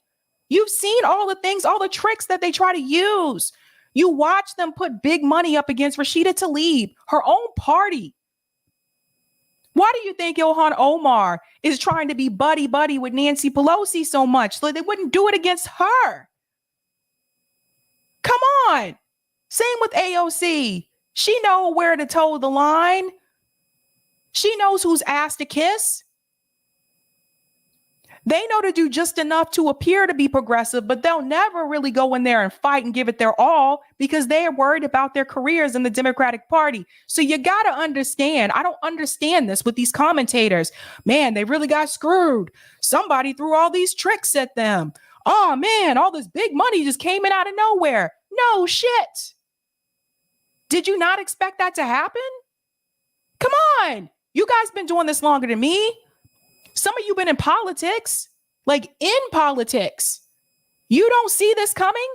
You've seen all the things, all the tricks that they try to use. You watch them put big money up against Rashida Tlaib, her own party. Why do you think Ilhan Omar is trying to be buddy-buddy with Nancy Pelosi so much? So they wouldn't do it against her. Come on. Same with AOC. She knows where to toe the line. She knows whose ass to kiss. They know to do just enough to appear to be progressive, but they'll never really go in there and fight and give it their all because they are worried about their careers in the Democratic Party. So you got to understand, I don't understand this with these commentators. Man, they really got screwed. Somebody threw all these tricks at them. Oh man, all this big money just came in out of nowhere. No shit. Did you not expect that to happen? Come on. You guys been doing this longer than me. Some of you been in politics, like in politics. You don't see this coming?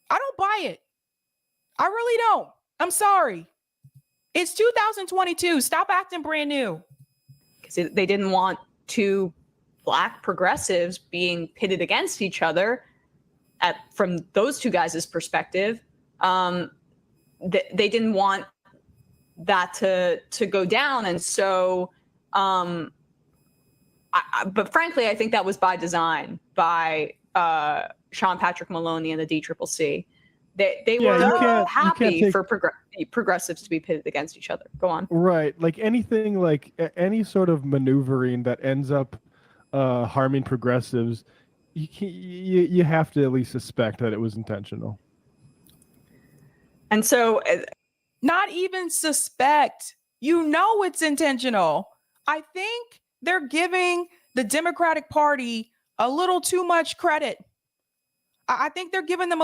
I don't buy it. I really don't. I'm sorry. It's 2022. Stop acting brand new. Because they didn't want two Black progressives being pitted against each other from those two guys' perspective. They didn't want that to go down. And so But frankly, I think that was by design by Sean Patrick Maloney and the DCCC. They were happy for progressives to be pitted against each other. Go on. Right. Like anything, like any sort of maneuvering that ends up harming progressives, you have to at least suspect that it was intentional. And so, not even suspect, it's intentional. I think they're giving the Democratic Party a little too much credit. I think they're giving them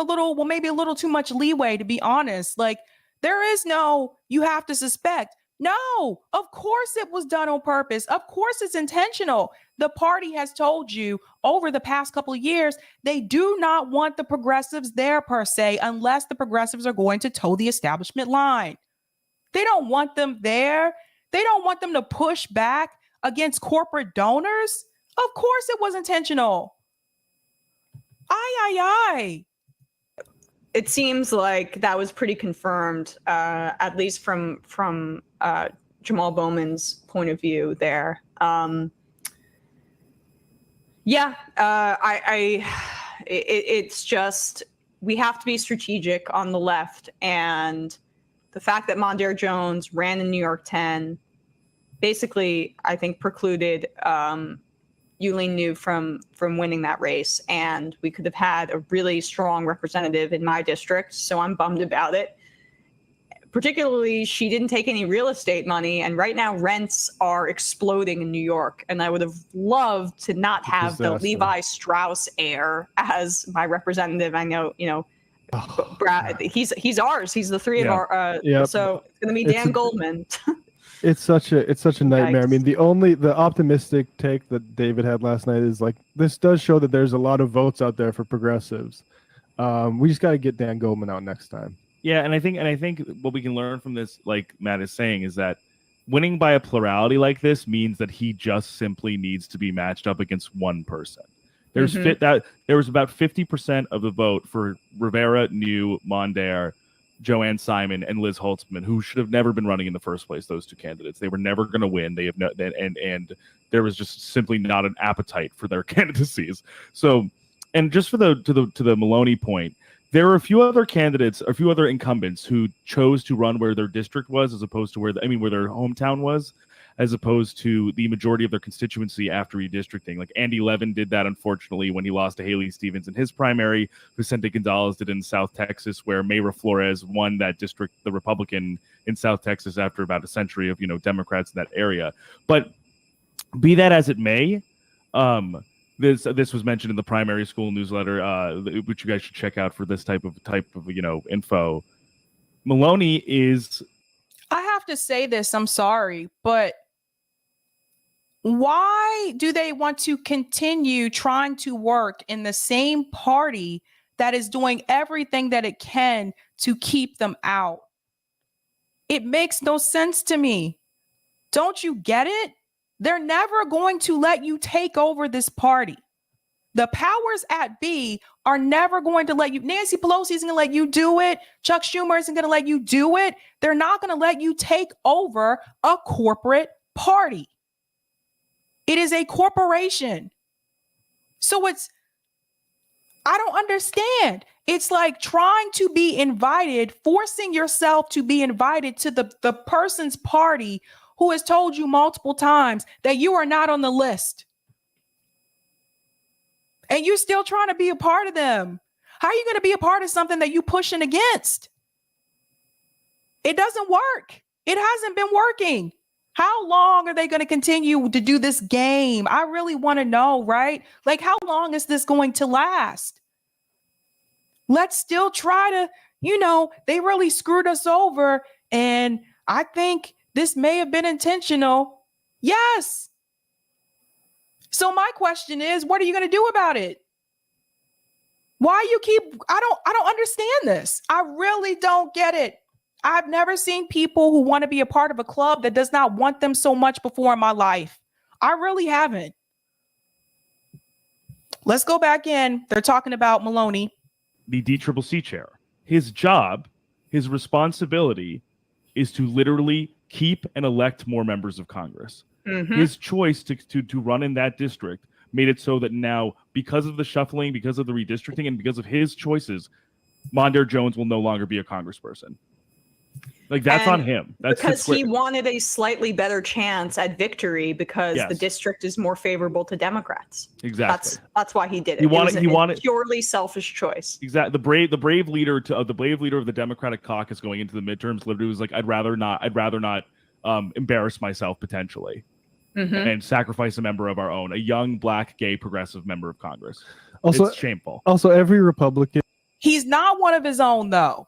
maybe a little too much leeway, to be honest. Like, there is no, you have to suspect. No, of course it was done on purpose. Of course it's intentional. The party has told you over the past couple of years, they do not want the progressives there per se, unless the progressives are going to toe the establishment line. They don't want them there. They don't want them to push back against corporate donors. Of course it was intentional. Aye. It seems like that was pretty confirmed, at least from Jamaal Bowman's point of view there. It's just, we have to be strategic on the left, and the fact that Mondaire Jones ran in New York 10 basically, I think, precluded Yulene New from winning that race, and we could have had a really strong representative in my district, so I'm bummed about it. Particularly, she didn't take any real estate money, and right now rents are exploding in New York, and I would have loved to not have the Levi Strauss heir as my representative. I know, Brad, he's ours. He's the three of our, so it's going to be Dan Goldman. It's such a nightmare. Yikes. I mean, the optimistic take that David had last night is like, this does show that there's a lot of votes out there for progressives. We just got to get Dan Goldman out next time. Yeah, and I think what we can learn from this, like Matt is saying, is that winning by a plurality like this means that he just simply needs to be matched up against one person. There was about 50% of the vote for Rivera, New, Mondaire, Joanne Simon, and Liz Holtzman, who should have never been running in the first place. Those two candidates, they were never going to win. They have and there was just simply not an appetite for their candidacies. So, and just for to the Maloney point, there were a few other candidates, a few other incumbents who chose to run where their district was, as opposed to where their hometown was, as opposed to the majority of their constituency after redistricting. Like Andy Levin did that, unfortunately, when he lost to Haley Stevens in his primary. Vicente Gonzalez did in South Texas, where Mayra Flores won that district, the Republican in South Texas, after about a century of Democrats in that area. But be that as it may, this was mentioned in the primary school newsletter, which you guys should check out for this type of info. Maloney is. I have to say this. I'm sorry, but why do they want to continue trying to work in the same party that is doing everything that it can to keep them out? It makes no sense to me. Don't you get it? They're never going to let you take over this party. The powers at be are never going to let you. Nancy Pelosi isn't going to let you do it. Chuck Schumer isn't going to let you do it. They're not going to let you take over a corporate party. It is a corporation. So I don't understand. It's like trying to be invited, forcing yourself to be invited to the person's party who has told you multiple times that you are not on the list. And you're still trying to be a part of them. How are you going to be a part of something that you're pushing against? It doesn't work. It hasn't been working. How long are they going to continue to do this game? I really want to know, right? Like, how long is this going to last? Let's still try to, they really screwed us over. And I think this may have been intentional. Yes. So my question is, what are you going to do about it? Why you keep, I don't understand this. I really don't get it. I've never seen people who want to be a part of a club that does not want them so much before in my life. I really haven't. Let's go back in. They're talking about Maloney. The DCCC chair. His job, his responsibility is to literally keep and elect more members of Congress. His choice to run in that district made it so that now, because of the shuffling, because of the redistricting, and because of his choices, Mondaire Jones will no longer be a congressperson. Like, that's And on him. That's because he wanted a slightly better chance at victory because the district is more favorable to Democrats. Exactly. That's why he did it. He wanted a purely selfish choice. Exactly. The brave leader of the Democratic caucus going into the midterms literally was like, I'd rather not embarrass myself potentially and sacrifice a member of our own, a young black gay progressive member of Congress. Also, it's shameful. Also, every Republican. He's not one of his own, though.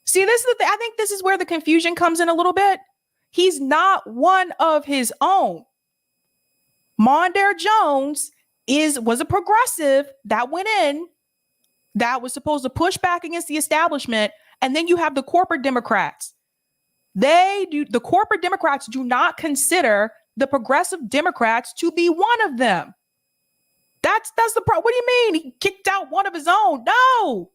See, this is the thing. I think this is where the confusion comes in a little bit. He's not one of his own. Mondaire Jones was a progressive that went in, that was supposed to push back against the establishment. And then you have the corporate Democrats. The corporate Democrats do not consider the progressive Democrats to be one of them. That's the problem. What do you mean? He kicked out one of his own? No.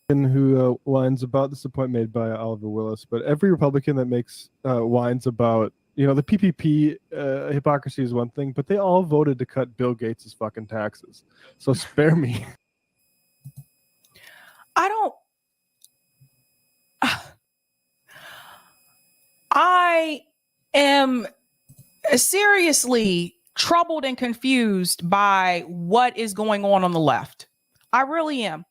Who whines about this, a point made by Oliver Willis, but every Republican that makes whines about, the PPP hypocrisy is one thing, but they all voted to cut Bill Gates' fucking taxes. So spare me. I am seriously troubled and confused by what is going on the left. I really am.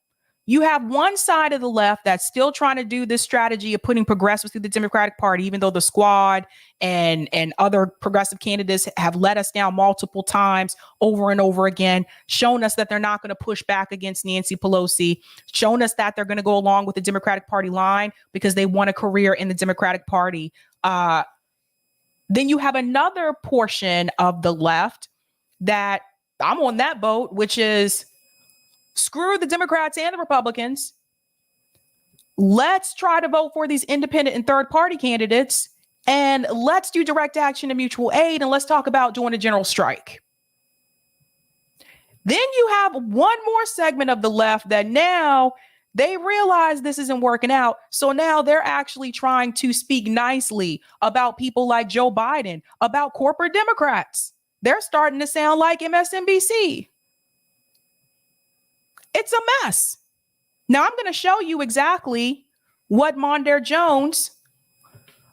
You have one side of the left that's still trying to do this strategy of putting progressives through the Democratic Party, even though the squad and other progressive candidates have let us down multiple times over and over again, shown us that they're not going to push back against Nancy Pelosi, shown us that they're going to go along with the Democratic Party line because they want a career in the Democratic Party. Then you have another portion of the left that I'm on that boat, which is screw the Democrats and the Republicans. Let's try to vote for these independent and third party candidates, and let's do direct action and mutual aid, and let's talk about doing a general strike. Then you have one more segment of the left that now they realize this isn't working out. So now they're actually trying to speak nicely about people like Joe Biden, about corporate Democrats. They're starting to sound like MSNBC. It's a mess. Now I'm going to show you exactly what Mondaire Jones'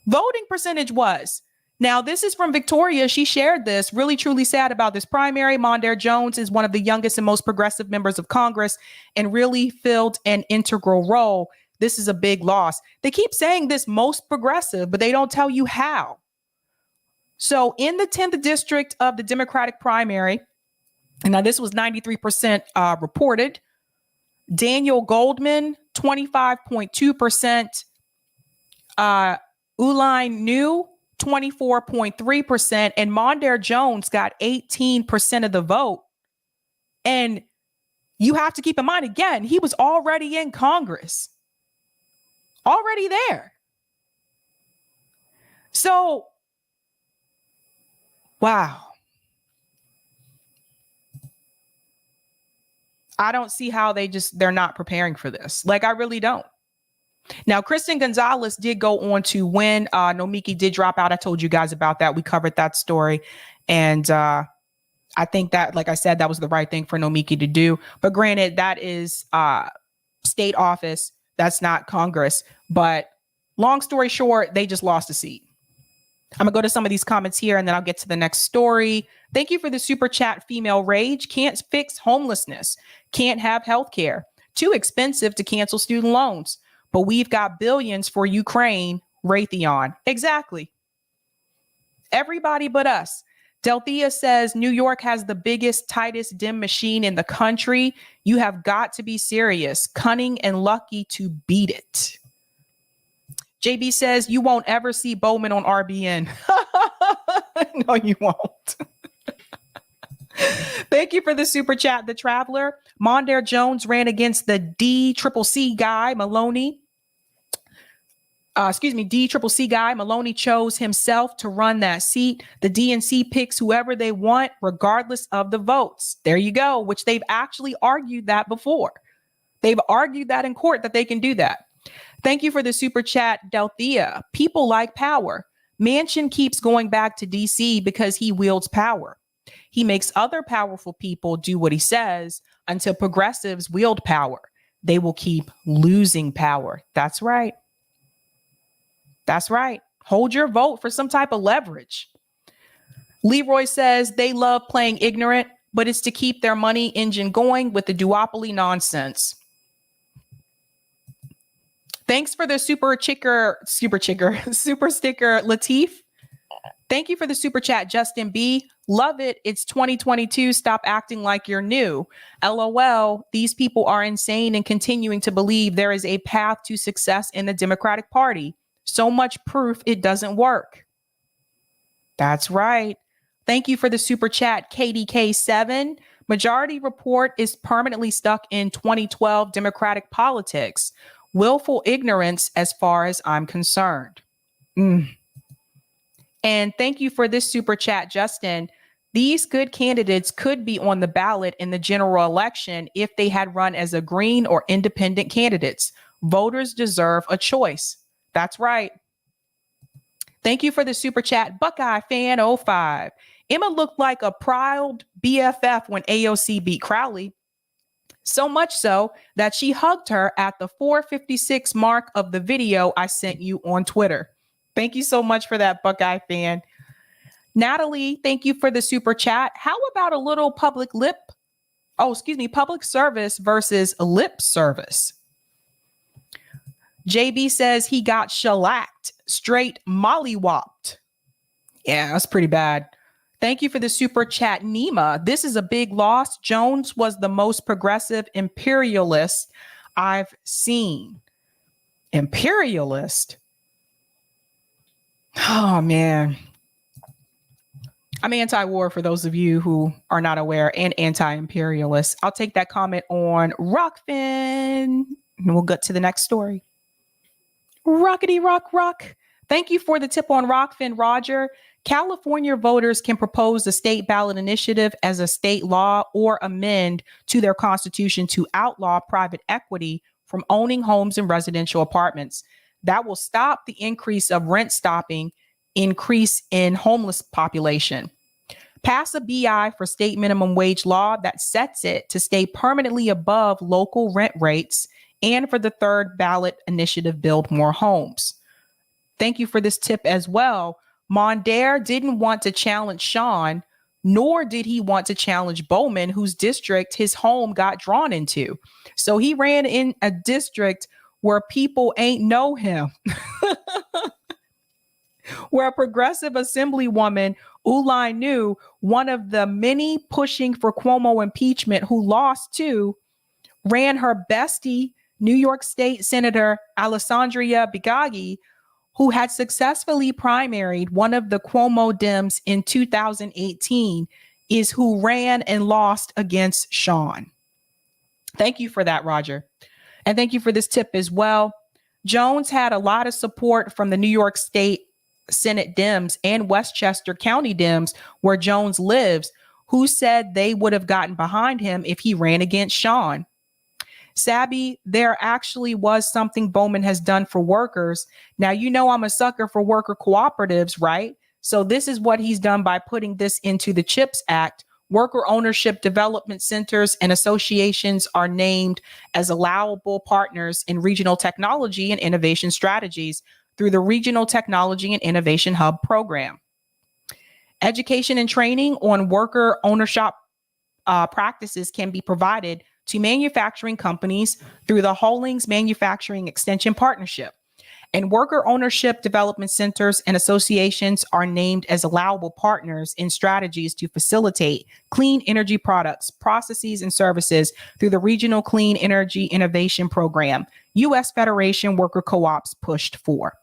voting percentage was. Now, this is from Victoria. She shared this, really, truly sad about this primary. Mondaire Jones is one of the youngest and most progressive members of Congress and really filled an integral role. This is a big loss. They keep saying this most progressive, but they don't tell you how. So in the 10th district of the Democratic primary, and now this was 93% reported, Daniel Goldman, 25.2%. Uline New, 24.3%. And Mondaire Jones got 18% of the vote. And you have to keep in mind, again, he was already in Congress. Already there. So, wow. I don't see how they're not preparing for this. Like, I really don't. Now, Kristen Gonzalez did go on to win. Nomiki did drop out. I told you guys about that. We covered that story. And I think that, like I said, that was the right thing for Nomiki to do. But granted, that is state office. That's not Congress. But long story short, they just lost a seat. I'm going to go to some of these comments here, and then I'll get to the next story. Thank you for the super chat, Female Rage. Can't fix homelessness. Can't have health care. Too expensive to cancel student loans. But we've got billions for Ukraine, Raytheon. Exactly. Everybody but us. Delthea says New York has the biggest, tightest dim machine in the country. You have got to be serious, cunning and lucky to beat it. JB says you won't ever see Bowman on RBN. No, you won't. Thank you for the super chat, The Traveler. Mondaire Jones ran against the DCCC guy, Maloney. DCCC guy. Maloney chose himself to run that seat. The DNC picks whoever they want, regardless of the votes. There you go, which they've actually argued that before. They've argued that in court that they can do that. Thank you for the super chat, Delthea. People like power. Manchin keeps going back to DC because he wields power. He makes other powerful people do what he says until progressives wield power. They will keep losing power. That's right. That's right. Hold your vote for some type of leverage. Leroy says they love playing ignorant, but it's to keep their money engine going with the duopoly nonsense. Thanks for the super sticker, Latif. Thank you for the super chat, Justin B. Love it. It's 2022. Stop acting like you're new. LOL. These people are insane and continuing to believe there is a path to success in the Democratic Party. So much proof it doesn't work. That's right. Thank you for the super chat, KDK7. Majority Report is permanently stuck in 2012 Democratic politics. Willful ignorance as far as I'm concerned. And thank you for this super chat, Justin. These good candidates could be on the ballot in the general election if they had run as a green or independent candidates. Voters deserve a choice. That's right. Thank you for the super chat, Buckeye Fan 05. Emma looked like a proud BFF when AOC beat Crowley. So much so that she hugged her at the 4:56 mark of the video I sent you on Twitter. Thank you so much for that, Buckeye Fan. Natalie, thank you for the super chat. How about a little public service versus lip service? JB says he got shellacked, straight mollywopped. Yeah, that's pretty bad. Thank you for the super chat, Nima. This is a big loss. Jones was the most progressive imperialist I've seen. Imperialist? Oh, man. I'm anti-war for those of you who are not aware, and anti-imperialist. I'll take that comment on Rockfin, and we'll get to the next story. Rockety rock rock. Thank you for the tip on Rockfin, Roger. California voters can propose a state ballot initiative as a state law or amend to their constitution to outlaw private equity from owning homes and residential apartments. That will stop the increase of rent stopping, increase in homeless population. Pass a BI for state minimum wage law that sets it to stay permanently above local rent rates, and for the third ballot initiative, build more homes. Thank you for this tip as well. Mondaire didn't want to challenge Sean, nor did he want to challenge Bowman, whose district his home got drawn into. So he ran in a district where people ain't know him. Where a progressive assemblywoman, Ulai knew, one of the many pushing for Cuomo impeachment who lost too, ran her bestie, New York State Senator Alessandria Bigagi, who had successfully primaried one of the Cuomo Dems in 2018, is who ran and lost against Sean. Thank you for that, Roger. And thank you for this tip as well. Jones had a lot of support from the New York State Senate Dems and Westchester County Dems, where Jones lives, who said they would have gotten behind him if he ran against Sean. Sabby, there actually was something Bowman has done for workers. Now, you know I'm a sucker for worker cooperatives, right? So this is what he's done by putting this into the CHIPS Act. Worker ownership development centers and associations are named as allowable partners in regional technology and innovation strategies through the Regional Technology and Innovation Hub program. Education and training on worker ownership practices can be provided to manufacturing companies through the Holdings Manufacturing Extension Partnership. And worker ownership development centers and associations are named as allowable partners in strategies to facilitate clean energy products, processes, and services through the Regional Clean Energy Innovation Program, U.S. Federation Worker Co-ops pushed for.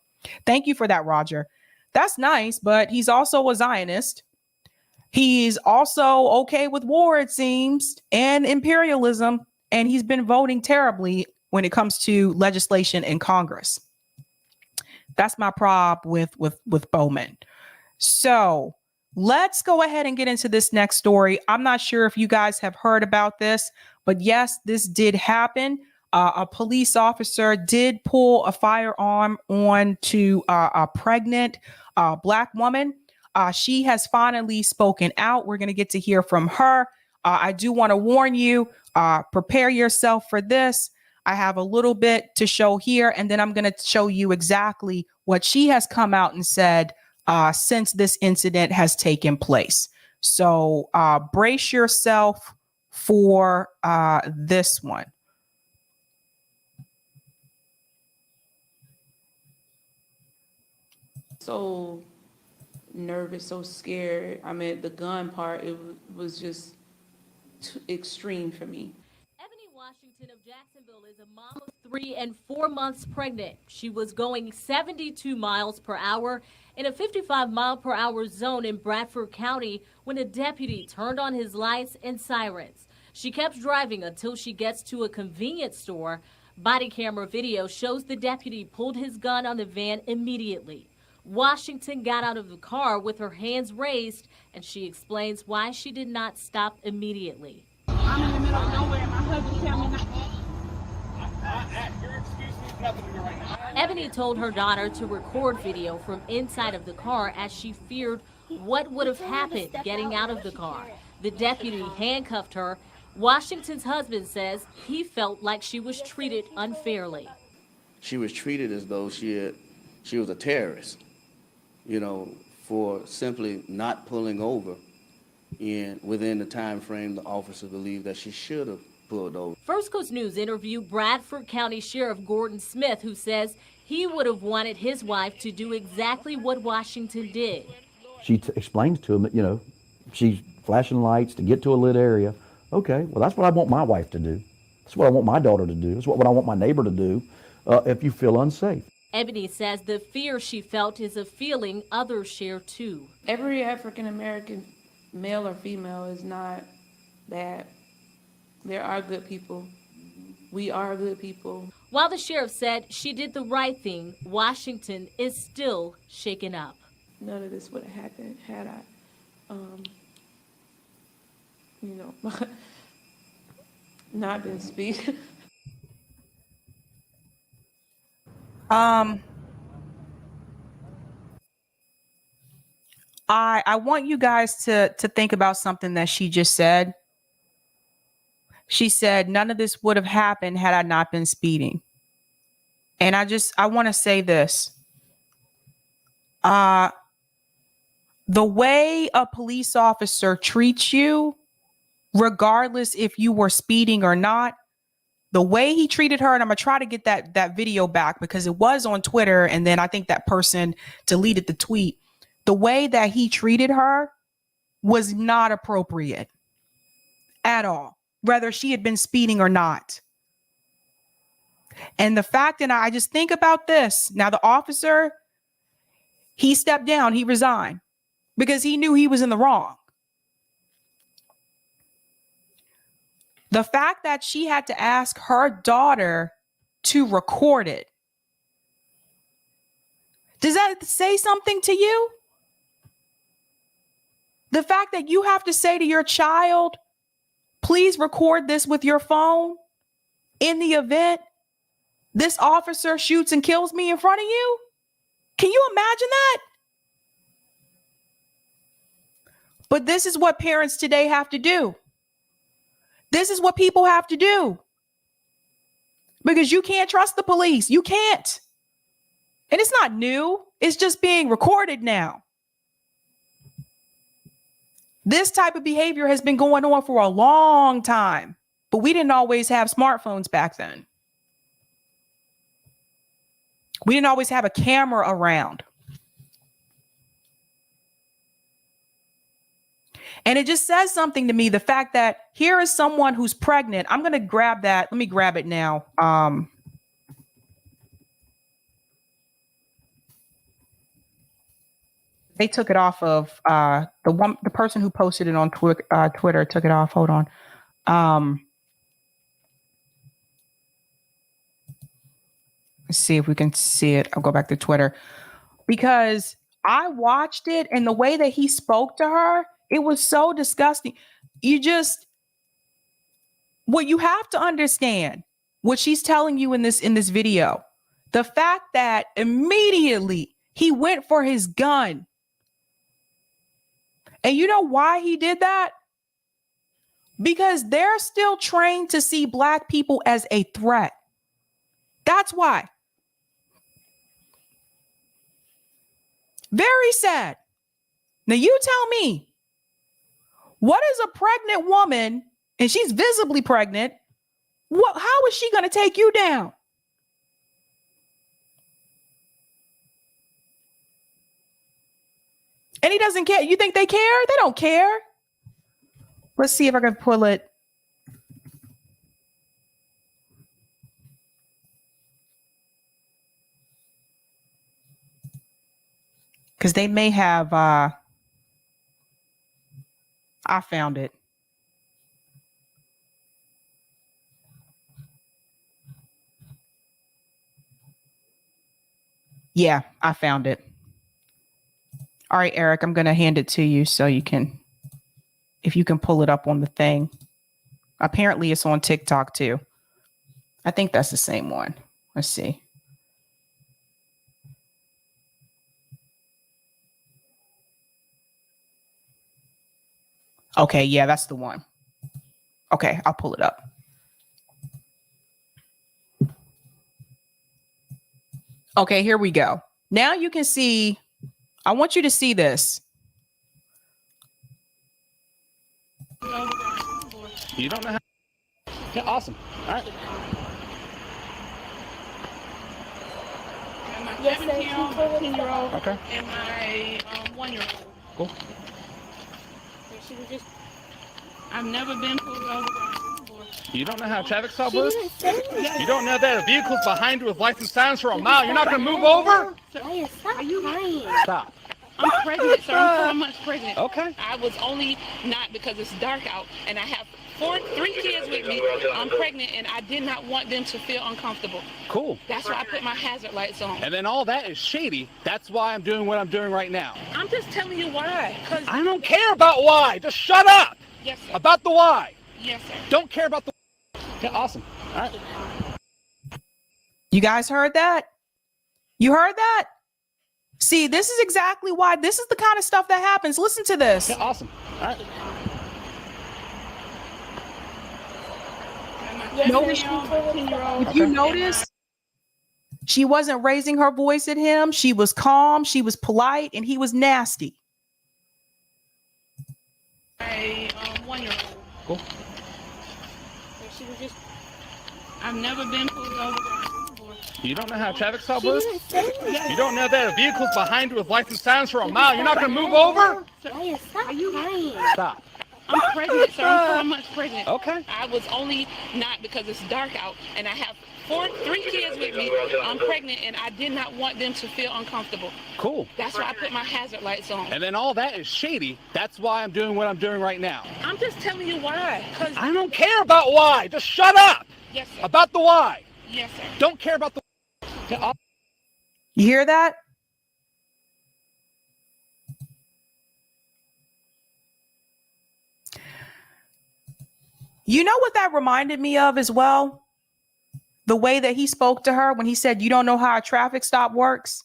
Thank you for that, Roger. That's nice, but he's also a Zionist. He's also okay with war, it seems, and imperialism, and he's been voting terribly when it comes to legislation in Congress. That's my problem with Bowman. So let's go ahead and get into this next story. I'm not sure if you guys have heard about this, but yes, this did happen. A police officer did pull a firearm on to a pregnant Black woman. She has finally spoken out. We're going to get to hear from her. I do want to warn you, prepare yourself for this. I have a little bit to show here, and then I'm going to show you exactly what she has come out and said since this incident has taken place. So brace yourself for this one. So nervous, so scared. I mean, the gun part, it was just too extreme for me. Ebony Washington of Jacksonville is a mom of 3 and 4 months pregnant. She was going 72 miles per hour in a 55-mile-per-hour zone in Bradford County when a deputy turned on his lights and sirens. She kept driving until she gets to a convenience store. Body camera video shows the deputy pulled his gun on the van immediately. Washington got out of the car with her hands raised, and she explains why she did not stop immediately. I'm in the middle of nowhere. My husband tell me not. Ebony told her daughter to record video from inside of the car as she feared what would have happened getting out of the car. The deputy handcuffed her. Washington's husband says he felt like she was treated unfairly. She was treated as though she was a terrorist, you know, for simply not pulling over within the time frame the officer believed that she should have pulled over. First Coast News interviewed Bradford County Sheriff Gordon Smith, who says he would have wanted his wife to do exactly what Washington did. She explains to him that, you know, she's flashing lights to get to a lit area. Okay, well, that's what I want my wife to do. That's what I want my daughter to do. That's what I want my neighbor to do if you feel unsafe. Ebony says the fear she felt is a feeling others share too. Every African American male or female is not bad. There are good people. We are good people. While the sheriff said she did the right thing, Washington is still shaken up. None of this would have happened had I, not been speaking. I want you guys to think about something that she just said. She said, none of this would have happened had I not been speeding. And I want to say this. The way a police officer treats you, regardless if you were speeding or not, the way he treated her, and I'm going to try to get that video back because it was on Twitter, and then I think that person deleted the tweet. The way that he treated her was not appropriate at all, whether she had been speeding or not. And the fact that I just think about this. Now, the officer, he stepped down, he resigned because he knew he was in the wrong. The fact that she had to ask her daughter to record it. Does that say something to you? The fact that you have to say to your child, please record this with your phone in the event this officer shoots and kills me in front of you. Can you imagine that? But this is what parents today have to do. This is what people have to do. Because you can't trust the police. You can't. And it's not new. It's just being recorded now. This type of behavior has been going on for a long time, but we didn't always have smartphones back then. We didn't always have a camera around. And it just says something to me, the fact that here is someone who's pregnant. I'm going to grab that. Let me grab it now. They took it off of the person who posted it on Twitter took it off. Hold on. Let's see if we can see it. I'll go back to Twitter because I watched it and the way that he spoke to her, it was so disgusting. What you have to understand what she's telling you in this video. The fact that immediately he went for his gun. And you know why he did that? Because they're still trained to see Black people as a threat. That's why. Very sad. Now you tell me, what is a pregnant woman, and she's visibly pregnant, how is she going to take you down? And he doesn't care. You think they care? They don't care. Let's see if I can pull it. Because they may have, I found it. Yeah, I found it. All right, Eric, I'm going to hand it to you so you can, if you can pull it up on the thing. Apparently it's on TikTok too. I think that's the same one. Let's see. Okay, yeah, that's the one. Okay, I'll pull it up. Okay, here we go. Now you can see, I want you to see this. You don't know how. Yeah, awesome. All right. Yes, 17-year-old. Okay. And my 1-year-old. Cool. She was just, I've never been pulled over before. You don't know how a traffic stop works? You don't know that a vehicle's behind you with lights and sirens for a mile. You're not going to move over? Are you lying? Stop. I'm pregnant, sir. I'm 4 months pregnant. Okay. I was only not because it's dark out, and I have 3 kids with me. I'm pregnant, and I did not want them to feel uncomfortable. Cool. That's why I put my hazard lights on. And then all that is shady. That's why I'm doing what I'm doing right now. I'm just telling you why. Cause I don't care about why. Just shut up. Yes, sir. About the why. Yes, sir. Don't care about the. Yeah, awesome. All right. You guys heard that? You heard that? See, this is exactly why. This is the kind of stuff that happens. Listen to this. Yeah, awesome. All right. Notice, if you notice, she wasn't raising her voice at him. She was calm. She was polite, and he was nasty. My 1-year-old. Cool. She was just, I've never been pulled over before. You don't know how a traffic stop works? You don't know that a vehicle's behind you with lights and sirens for a mile. You're not going to move over? Are you lying? Stop. I'm pregnant, sir. I'm 4 months pregnant. Okay. I was only not because it's dark out, and I have 3 kids with me. I'm pregnant, and I did not want them to feel uncomfortable. Cool. That's why I put my hazard lights on. And then all that is shady. That's why I'm doing what I'm doing right now. I'm just telling you why. Cause I don't care about why. Just shut up. Yes, sir. About the why. Yes, sir. Don't care about the. Yeah, You hear that? You know what that reminded me of as well? The way that he spoke to her when he said, you don't know how a traffic stop works.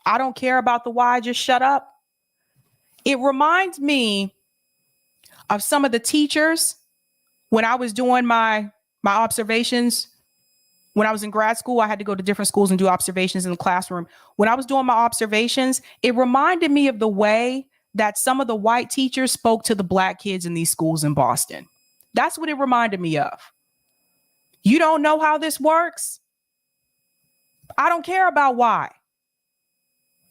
I don't care about the why, just shut up. It reminds me of some of the teachers when I was doing my observations. When I was in grad school, I had to go to different schools and do observations in the classroom. When I was doing my observations, it reminded me of the way that some of the white teachers spoke to the Black kids in these schools in Boston. That's what it reminded me of. You don't know how this works? I don't care about why.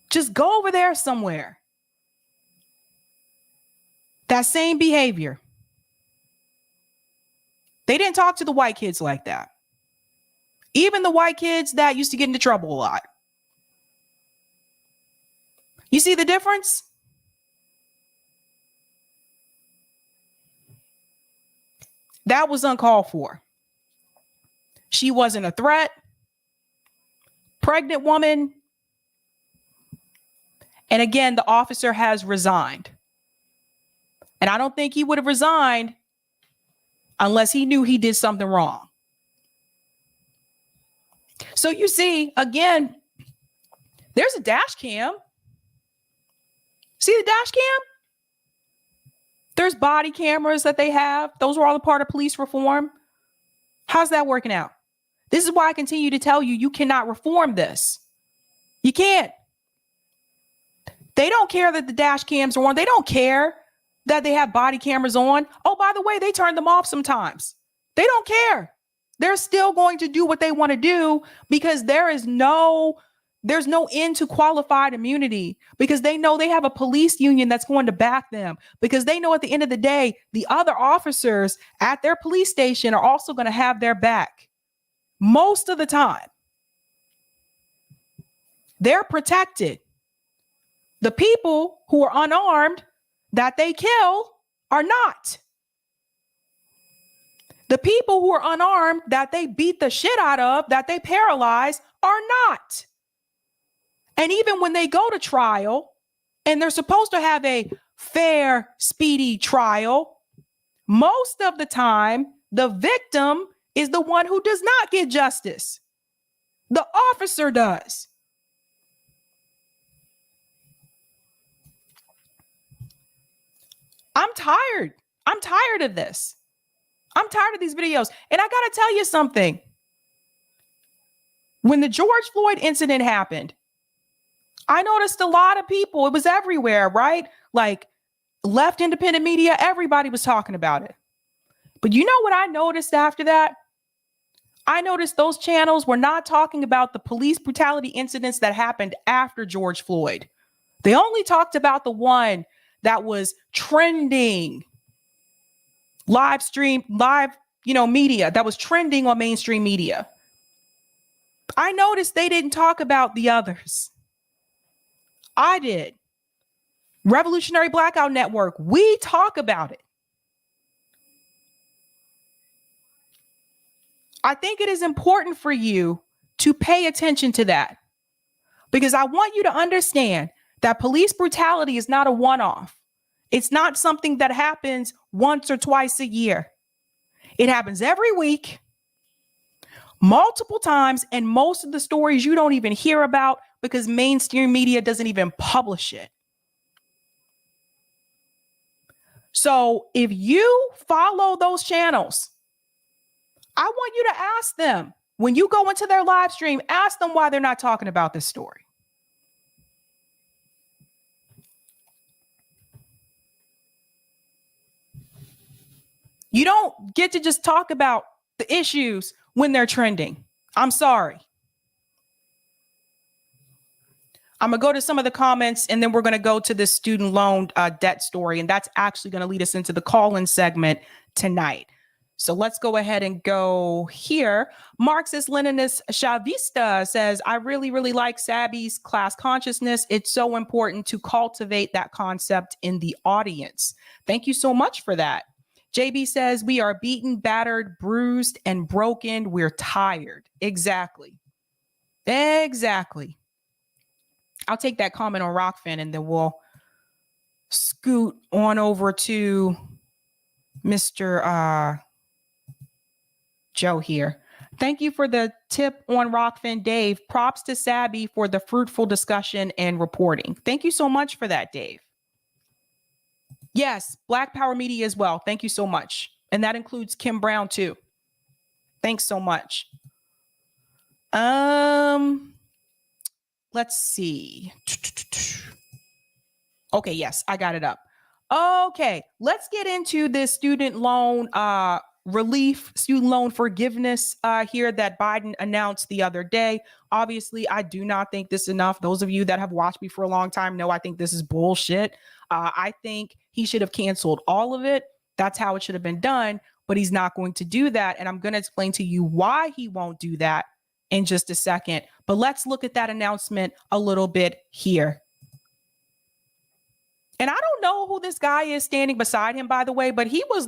Just go over there somewhere. That same behavior. They didn't talk to the white kids like that. Even the white kids that used to get into trouble a lot. You see the difference? That was uncalled for. She wasn't a threat. Pregnant woman. And again, the officer has resigned. And I don't think he would have resigned unless he knew he did something wrong. So you see, again, there's a dash cam. See the dash cam? There's body cameras that they have. Those were all a part of police reform. How's that working out? This is why I continue to tell you, you cannot reform this. You can't. They don't care that the dash cams are on. They don't care that they have body cameras on. Oh, by the way, they turn them off sometimes. They don't care. They're still going to do what they want to do because there's no end to qualified immunity, because they know they have a police union that's going to back them, because they know at the end of the day, the other officers at their police station are also going to have their back. Most of the time, they're protected. The people who are unarmed that they kill are not. The people who are unarmed that they beat the shit out of, that they paralyze, are not. And even when they go to trial and they're supposed to have a fair, speedy trial, most of the time, the victim is the one who does not get justice. The officer does. I'm tired. I'm tired of this. I'm tired of these videos. And I got to tell you something. When the George Floyd incident happened, I noticed a lot of people, it was everywhere, right? Like left independent media, everybody was talking about it. But you know what I noticed after that? I noticed those channels were not talking about the police brutality incidents that happened after George Floyd. They only talked about the one that was trending live, media, that was trending on mainstream media. I noticed they didn't talk about the others. I did. Revolutionary Blackout Network, we talk about it. I think it is important for you to pay attention to that, because I want you to understand that police brutality is not a one-off. It's not something that happens once or twice a year. It happens every week, multiple times, and most of the stories you don't even hear about because mainstream media doesn't even publish it. So if you follow those channels, I want you to ask them, when you go into their live stream, ask them why they're not talking about this story. You don't get to just talk about the issues when they're trending. I'm sorry. I'm going to go to some of the comments, and then we're going to go to the student loan debt story. And that's actually going to lead us into the call-in segment tonight. So let's go ahead and go here. Marxist-Leninist Chavista says, I really, really like Sabby's class consciousness. It's so important to cultivate that concept in the audience. Thank you so much for that. JB says, we are beaten, battered, bruised, and broken. We're tired. Exactly. Exactly. I'll take that comment on Rockfin, and then we'll scoot on over to Mr. Joe here. Thank you for the tip on Rockfin, Dave. Props to Sabby for the fruitful discussion and reporting. Thank you so much for that, Dave. Yes, Black Power Media as well. Thank you so much. And that includes Kim Brown too. Thanks so much. Let's see. Okay, yes, I got it up. Okay, let's get into this student loan relief, student loan forgiveness here that Biden announced the other day. Obviously, I do not think this is enough. Those of you that have watched me for a long time know I think this is bullshit. I think he should have canceled all of it. That's how it should have been done, but he's not going to do that. And I'm going to explain to you why he won't do that in just a second. But let's look at that announcement a little bit here. And I don't know who this guy is standing beside him, by the way, but he was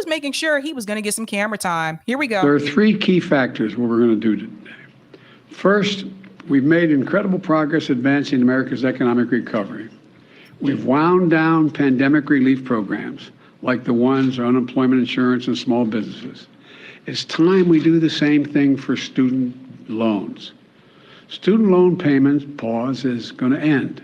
making sure he was going to get some camera time. Here we go. There are three key factors what we're going to do today. First, we've made incredible progress advancing America's economic recovery. We've wound down pandemic relief programs like the ones on unemployment insurance and small businesses. It's time we do the same thing for student loans. Student loan payments pause is going to end.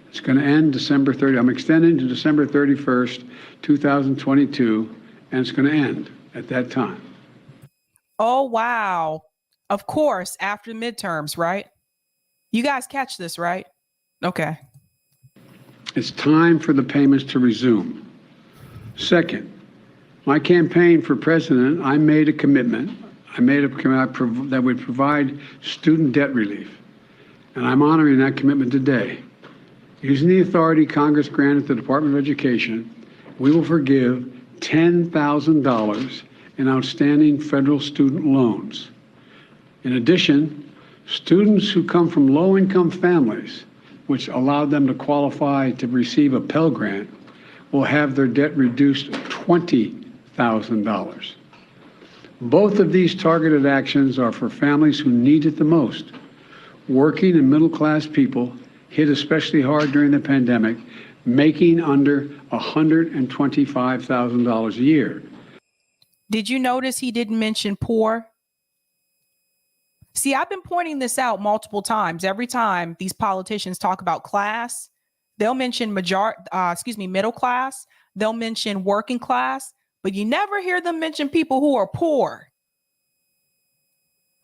It's going to end December 30. I'm extending to December 31st, 2022, and it's going to end at that time. Oh, wow. Of course, after midterms, right? You guys catch this, right? Okay. It's time for the payments to resume. Second, my campaign for president, I made a commitment. That would provide student debt relief. And I'm honoring that commitment today. Using the authority Congress granted the Department of Education, we will forgive $10,000 in outstanding federal student loans. In addition, students who come from low-income families, which allowed them to qualify to receive a Pell Grant, will have their debt reduced $20,000. Both of these targeted actions are for families who need it the most. Working and middle-class people hit especially hard during the pandemic, making under $125,000 a year. Did you notice he didn't mention poor? See, I've been pointing this out multiple times. Every time these politicians talk about class, they'll mention middle class, they'll mention working class, but you never hear them mention people who are poor.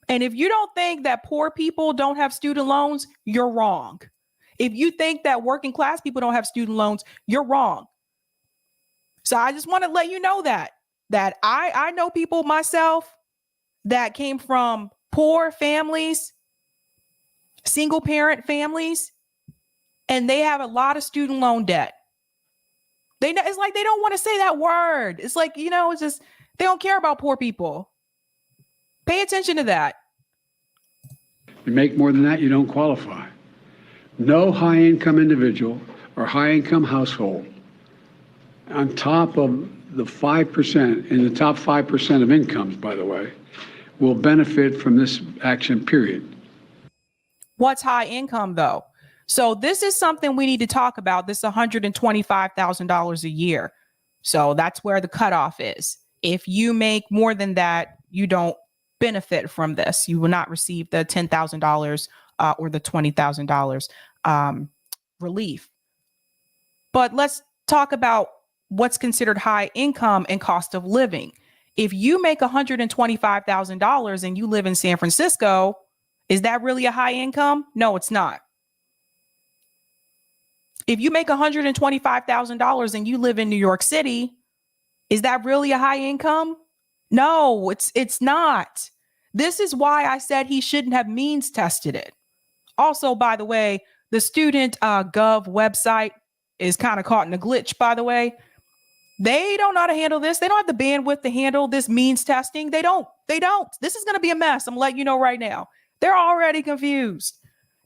And if you don't think that poor people don't have student loans, you're wrong. If you think that working class people don't have student loans, you're wrong. So I just want to let you know that I know people myself that came from poor families, single parent families, and they have a lot of student loan debt. It's like they don't want to say that word. It's like, it's just, they don't care about poor people. Pay attention to that. You make more than that, you don't qualify. No high-income individual or high-income household on top of the 5%, in the top 5% of incomes, by the way, will benefit from this action, period. What's high income, though? So this is something we need to talk about, this $125,000 a year. So that's where the cutoff is. If you make more than that, you don't benefit from this. You will not receive the $10,000 or the $20,000 relief. But let's talk about what's considered high income and cost of living. If you make $125,000 and you live in San Francisco, is that really a high income? No, it's not. If you make $125,000 and you live in New York City, is that really a high income? No, it's not. This is why I said he shouldn't have means tested it. Also, by the way, the student gov website is kind of caught in a glitch, by the way. They don't know how to handle this. They don't have the bandwidth to handle this means testing. They don't. This is going to be a mess. I'm letting you know right now. They're already confused.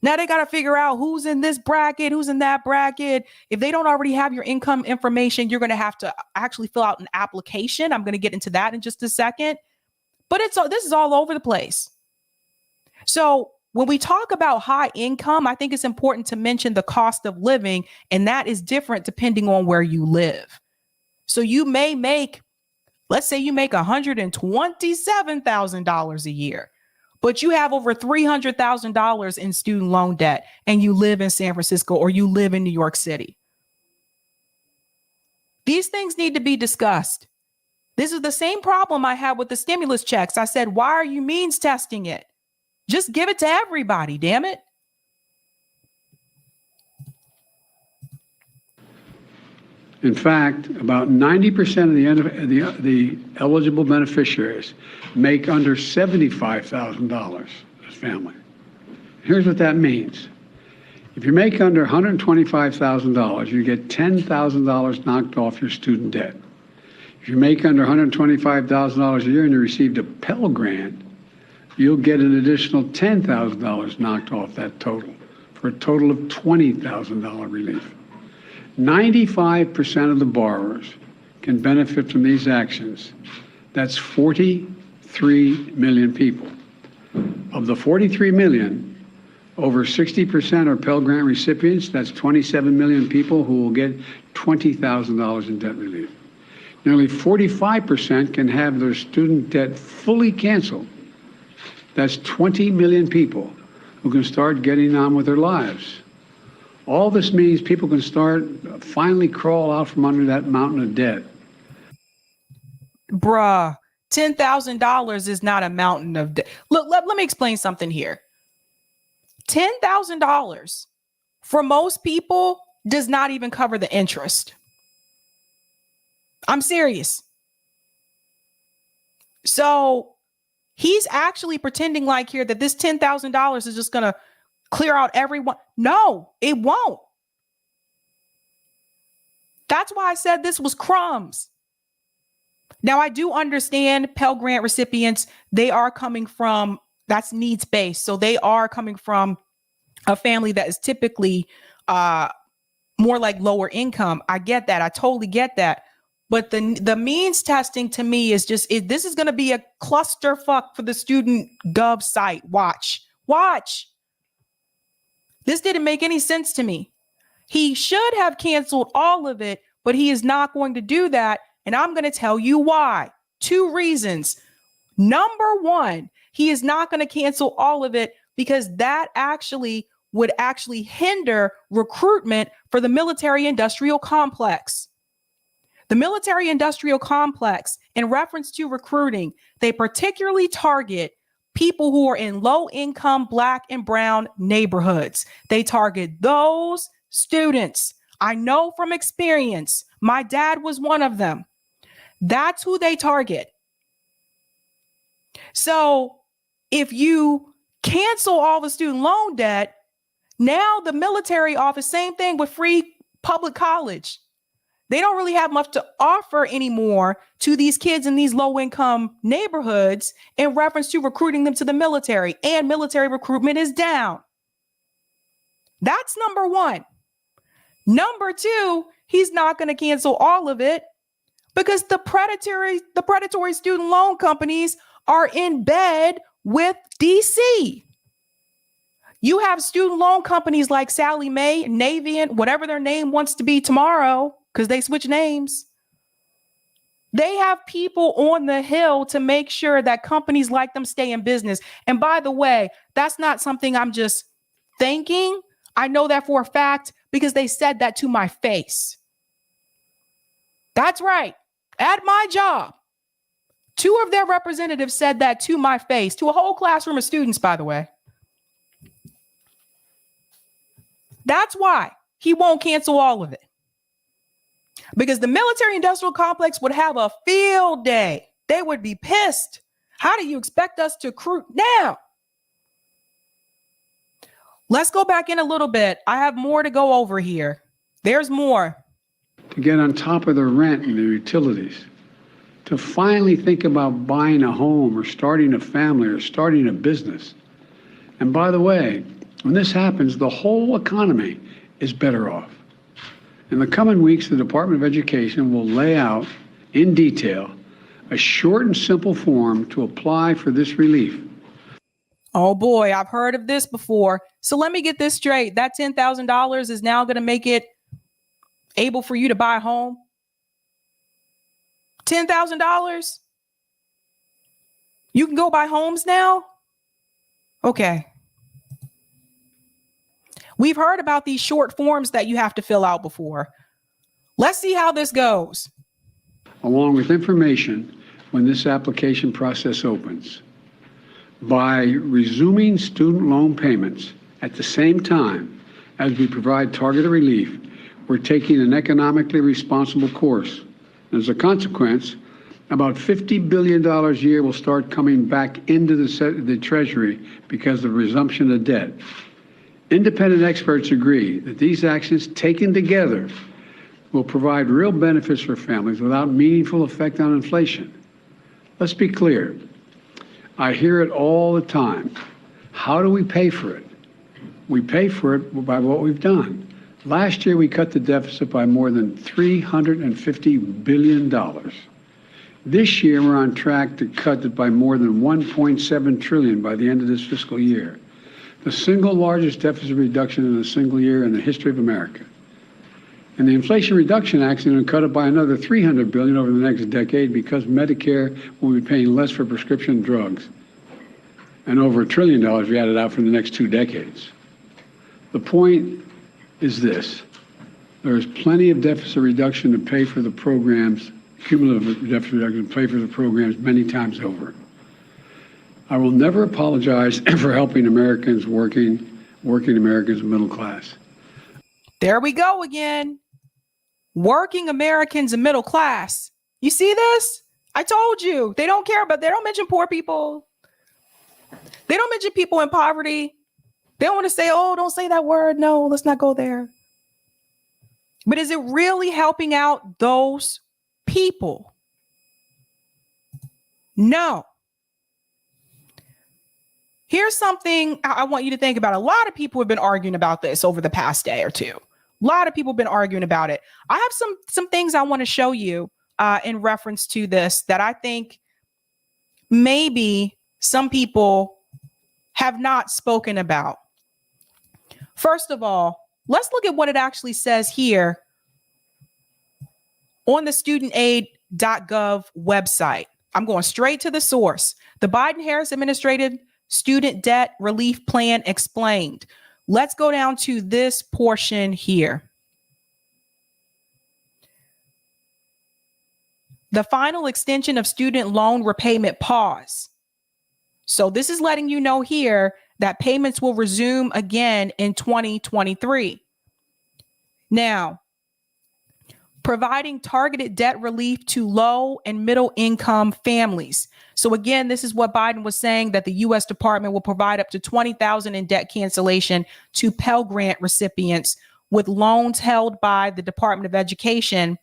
Now they got to figure out who's in this bracket, who's in that bracket. If they don't already have your income information, you're going to have to actually fill out an application. I'm going to get into that in just a second. But this is all over the place. So when we talk about high income, I think it's important to mention the cost of living, and that is different depending on where you live. So you may make, let's say you make $127,000 a year, but you have over $300,000 in student loan debt and you live in San Francisco or you live in New York City. These things need to be discussed. This is the same problem I had with the stimulus checks. I said, why are you means testing it? Just give it to everybody, damn it. In fact, about 90% of the eligible beneficiaries make under $75,000 as family. Here's what that means. If you make under $125,000, you get $10,000 knocked off your student debt. If you make under $125,000 a year and you received a Pell Grant, you'll get an additional $10,000 knocked off that total, for a total of $20,000 relief. 95% of the borrowers can benefit from these actions. That's 43 million people. Of the 43 million, over 60% are Pell Grant recipients. That's 27 million people who will get $20,000 in debt relief. Nearly 45% can have their student debt fully canceled. That's 20 million people who can start getting on with their lives. All this means people can finally crawl out from under that mountain of debt. Bruh, $10,000 is not a mountain of debt. Look, let me explain something here. $10,000 for most people does not even cover the interest. I'm serious. So he's actually pretending like here that this $10,000 is just going to clear out everyone. No, it won't. That's why I said this was crumbs. Now, I do understand Pell Grant recipients, they are coming from, that's needs-based. So they are coming from a family that is typically more like lower income. I get that. I totally get that. But the means testing to me is just, this is going to be a clusterfuck for the student gov site. Watch. This didn't make any sense to me. He should have canceled all of it, but he is not going to do that. And I'm going to tell you why. 2 reasons. Number 1, he is not going to cancel all of it because that would actually hinder recruitment for the military-industrial complex. The military-industrial complex, in reference to recruiting, they particularly target people who are in low-income Black and brown neighborhoods. They target those students. I know from experience. My dad was one of them. That's who they target. So if you cancel all the student loan debt, now the military office, same thing with free public college. They don't really have much to offer anymore to these kids in these low-income neighborhoods in reference to recruiting them to the military, and military recruitment is down. That's number 1. Number 2, he's not going to cancel all of it because the predatory student loan companies are in bed with DC. You have student loan companies like Sallie Mae, Navient, whatever their name wants to be tomorrow, because they switch names. They have people on the Hill to make sure that companies like them stay in business. And by the way, that's not something I'm just thinking. I know that for a fact because they said that to my face. That's right. At my job, 2 of their representatives said that to my face, to a whole classroom of students, by the way. That's why he won't cancel all of it. Because the military-industrial complex would have a field day. They would be pissed. How do you expect us to recruit now? Let's go back in a little bit. I have more to go over here. There's more. To get on top of their rent and their utilities. To finally think about buying a home or starting a family or starting a business. And by the way, when this happens, the whole economy is better off. In the coming weeks, the Department of Education will lay out in detail a short and simple form to apply for this relief. Oh boy, I've heard of this before. So let me get this straight. That $10,000 is now going to make it able for you to buy a home? $10,000? You can go buy homes now? Okay. We've heard about these short forms that you have to fill out before. Let's see how this goes. Along with information when this application process opens. By resuming student loan payments at the same time as we provide targeted relief, we're taking an economically responsible course. As a consequence, about $50 billion a year will start coming back into the Treasury because of resumption of debt. Independent experts agree that these actions taken together will provide real benefits for families without meaningful effect on inflation. Let's be clear. I hear it all the time. How do we pay for it? We pay for it by what we've done. Last year, we cut the deficit by more than $350 billion. This year, we're on track to cut it by more than $1.7 trillion by the end of this fiscal year. The single largest deficit reduction in a single year in the history of America. And the Inflation Reduction Act is going to cut it by another $300 billion over the next decade because Medicare will be paying less for prescription drugs, and over $1 trillion if you add it out for the next 2 decades. The point is this: there is plenty of deficit reduction to pay for the programs, cumulative deficit reduction to pay for the programs many times over. I will never apologize for helping Americans, working Americans, middle class. There we go again. Working Americans and middle class. You see this? I told you. They don't care about, they don't mention poor people. They don't mention people in poverty. They don't want to say, oh, don't say that word. No, let's not go there. But is it really helping out those people? No. Here's something I want you to think about. A lot of people have been arguing about this over the past day or two. A lot of people have been arguing about it. I have some things I want to show you in reference to this that I think maybe some people have not spoken about. First of all, let's look at what it actually says here on the studentaid.gov website. I'm going straight to the source. The Biden-Harris administrative student debt relief plan explained. Let's go down to this portion here. The final extension of student loan repayment pause. So this is letting you know here that payments will resume again in 2023. Now, providing targeted debt relief to low and middle income families. So again, this is what Biden was saying, that the U.S. Department will provide up to $20,000 in debt cancellation to Pell Grant recipients with loans held by the Department of Education,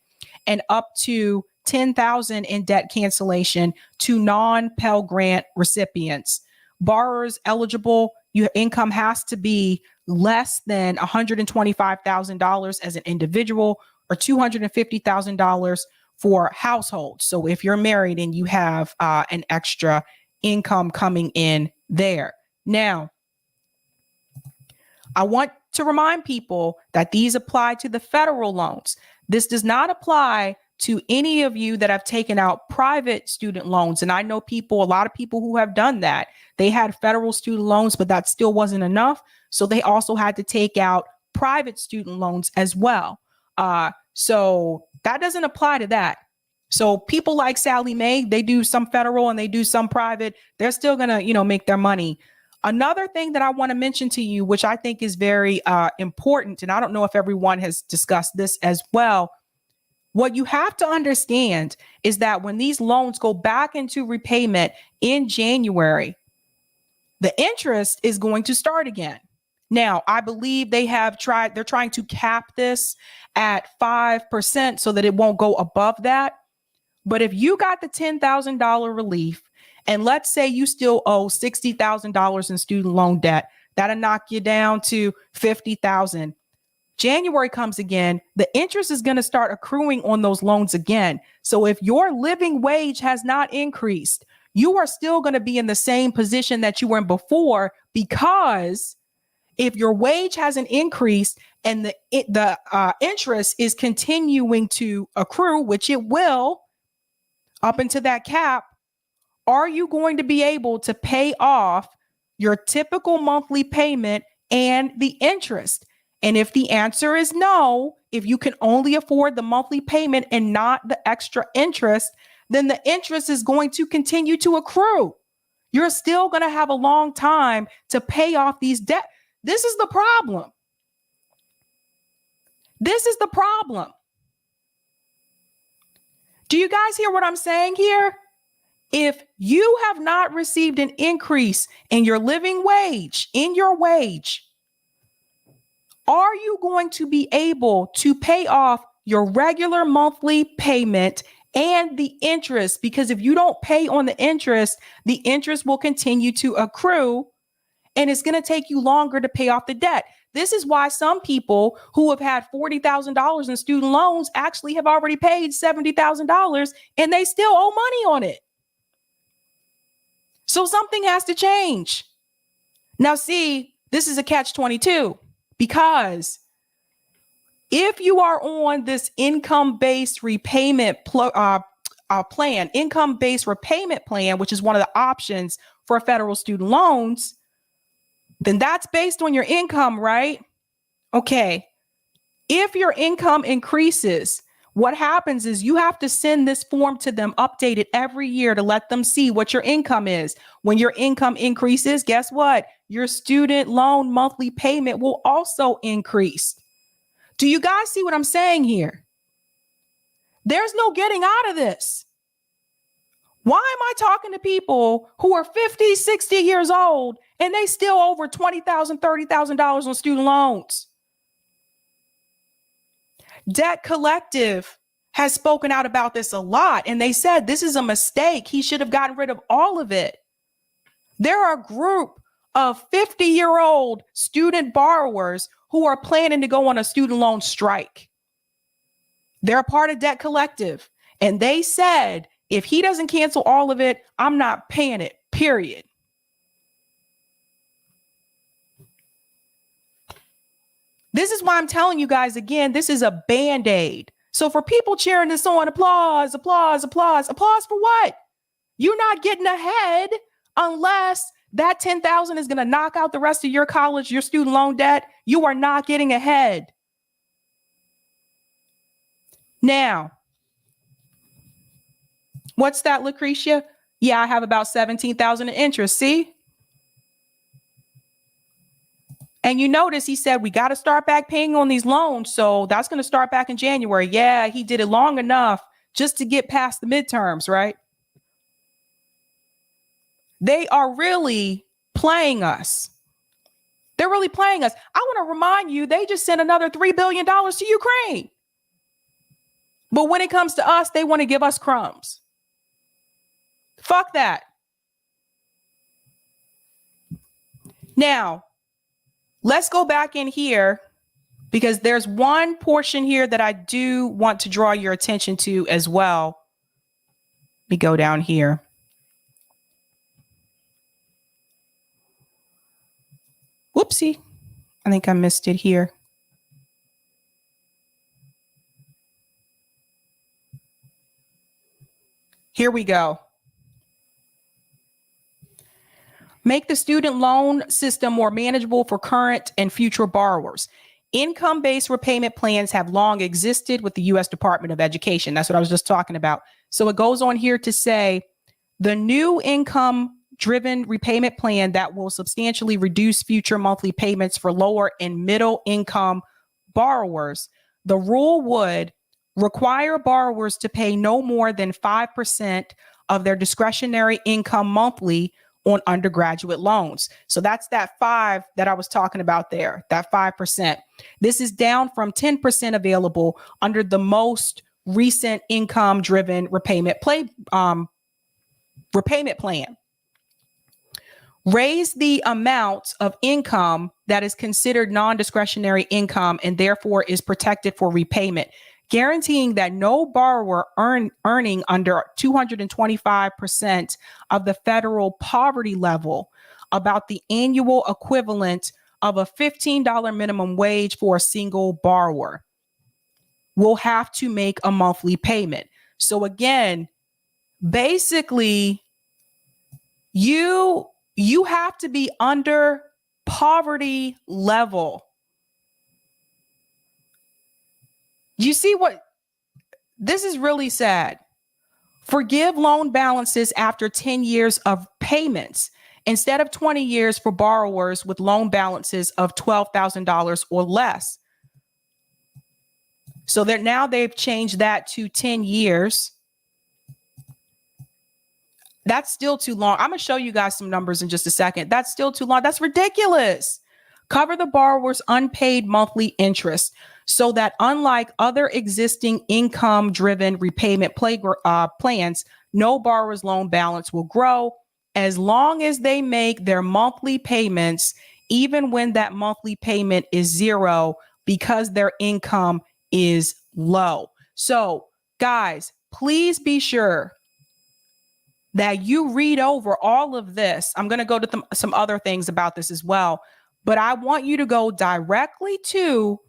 and up to $10,000 in debt cancellation to non-Pell Grant recipients. Borrowers eligible, your income has to be less than $125,000 as an individual, or $250,000 for households. So if you're married and you have an extra income coming in there. Now, I want to remind people that these apply to the federal loans. This does not apply to any of you that have taken out private student loans. And I know people, a lot of people who have done that. They had federal student loans, but that still wasn't enough. So they also had to take out private student loans as well. So that doesn't apply to that. So people like Sally Mae, they do some federal and they do some private. They're still going to, make their money. Another thing that I want to mention to you, which I think is very important, and I don't know if everyone has discussed this as well. What you have to understand is that when these loans go back into repayment in January, the interest is going to start again. Now, I believe they're trying to cap this at 5% so that it won't go above that. But if you got the $10,000 relief, and let's say you still owe $60,000 in student loan debt, that'll knock you down to $50,000. January comes again, the interest is going to start accruing on those loans again. So if your living wage has not increased, you are still going to be in the same position that you were in before, because if your wage hasn't increased and the interest is continuing to accrue, which it will up into that cap, are you going to be able to pay off your typical monthly payment and the interest? And if the answer is no, if you can only afford the monthly payment and not the extra interest, then the interest is going to continue to accrue. You're still going to have a long time to pay off these debt. This is the problem. This is the problem. Do you guys hear what I'm saying here? If you have not received an increase in your living wage, are you going to be able to pay off your regular monthly payment and the interest? Because if you don't pay on the interest will continue to accrue, and it's going to take you longer to pay off the debt. This is why some people who have had $40,000 in student loans actually have already paid $70,000 and they still owe money on it. So something has to change. Now, see, this is a catch-22, because If you are on this income-based repayment plan, income-based repayment plan, which is one of the options for federal student loans, then that's based on your income, right? Okay. If your income increases, what happens is you have to send this form to them updated every year to let them see what your income is. When your income increases, guess what? Your student loan monthly payment will also increase. Do you guys see what I'm saying here? There's no getting out of this. Why am I talking to people who are 50, 60 years old and they still over $20,000, $30,000 on student loans? Debt Collective has spoken out about this a lot, and they said this is a mistake. He should have gotten rid of all of it. There are a group of 50-year-old student borrowers who are planning to go on a student loan strike. They're a part of Debt Collective, and they said, if he doesn't cancel all of it, I'm not paying it, period. This is why I'm telling you guys again, this is a Band-Aid. So for people cheering this on, applause, applause, applause, applause for what? You're not getting ahead unless that $10,000 is going to knock out the rest of your college, your student loan debt. You are not getting ahead. Now, what's that, Lucretia? Yeah, I have about $17,000 in interest. See? And you notice he said, we got to start back paying on these loans. So that's going to start back in January. Yeah, he did it long enough just to get past the midterms, right? They are really playing us. They're really playing us. I want to remind you, they just sent another $3 billion to Ukraine. But when it comes to us, they want to give us crumbs. Fuck that. Now, let's go back in here because there's one portion here that I do want to draw your attention to as well. Let me go down here. Whoopsie. I think I missed it here. Here we go. Make the student loan system more manageable for current and future borrowers. Income-based repayment plans have long existed with the U.S. Department of Education. That's what I was just talking about. So it goes on here to say the new income-driven repayment plan that will substantially reduce future monthly payments for lower and middle income borrowers. The rule would require borrowers to pay no more than 5% of their discretionary income monthly on undergraduate loans. So that's that 5 that I was talking about there, that 5%. This is down from 10% available under the most recent income-driven repayment plan. Raise the amount of income that is considered non-discretionary income and therefore is protected for repayment, guaranteeing that no borrower earning under 225% of the federal poverty level, about the annual equivalent of a $15 minimum wage for a single borrower, will have to make a monthly payment. So again, basically, you have to be under poverty level. You see what? This is really sad. Forgive loan balances after 10 years of payments instead of 20 years for borrowers with loan balances of $12,000 or less. So they've changed that to 10 years. That's still too long. I'm going to show you guys some numbers in just a second. That's still too long. That's ridiculous. Cover the borrower's unpaid monthly interest so that unlike other existing income-driven repayment plans, no borrower's loan balance will grow as long as they make their monthly payments, even when that monthly payment is zero because their income is low. So, guys, please be sure that you read over all of this. I'm going to go to some other things about this as well, but I want you to go directly to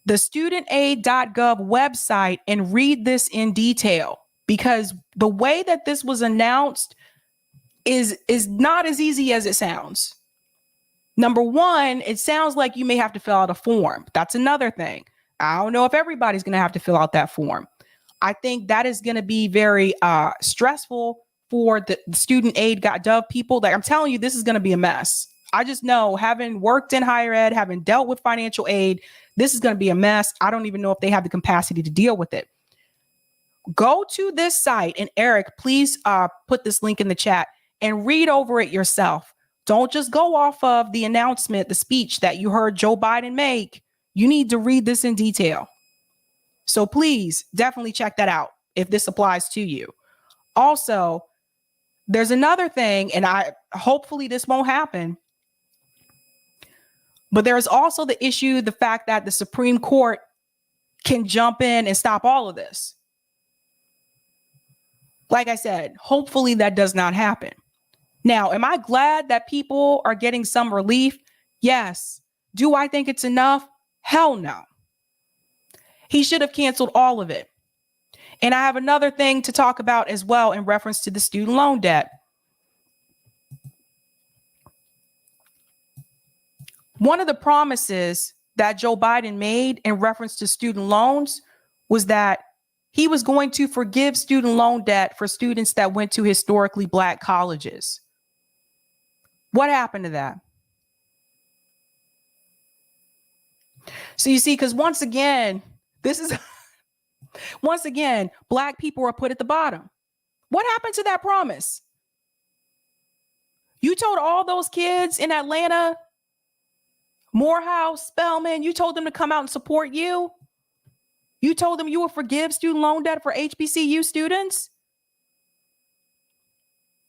the studentaid.gov website and read this in detail, because the way that this was announced is not as easy as it sounds. Number one, it sounds like you may have to fill out a form. That's another thing. I don't know if everybody's going to have to fill out that form. I think that is going to be very stressful for the studentaid.gov people. Like, I'm telling you, this is going to be a mess. I just know, having worked in higher ed, having dealt with financial aid, this is going to be a mess. I don't even know if they have the capacity to deal with it. Go to this site, and Eric, please put this link in the chat and read over it yourself. Don't just go off of the announcement, the speech that you heard Joe Biden make. You need to read this in detail. So please definitely check that out if this applies to you. Also, there's another thing, and hopefully this won't happen, but there's also the issue, the fact that the Supreme Court can jump in and stop all of this. Like I said, hopefully that does not happen. Now, am I glad that people are getting some relief? Yes. Do I think it's enough? Hell no. He should have canceled all of it. And I have another thing to talk about as well in reference to the student loan debt. One of the promises that Joe Biden made in reference to student loans was that he was going to forgive student loan debt for students that went to historically Black colleges. What happened to that? So you see, because once again, Black people are put at the bottom. What happened to that promise? You told all those kids in Atlanta, Morehouse, Spelman, you told them to come out and support you. You told them you would forgive student loan debt for HBCU students.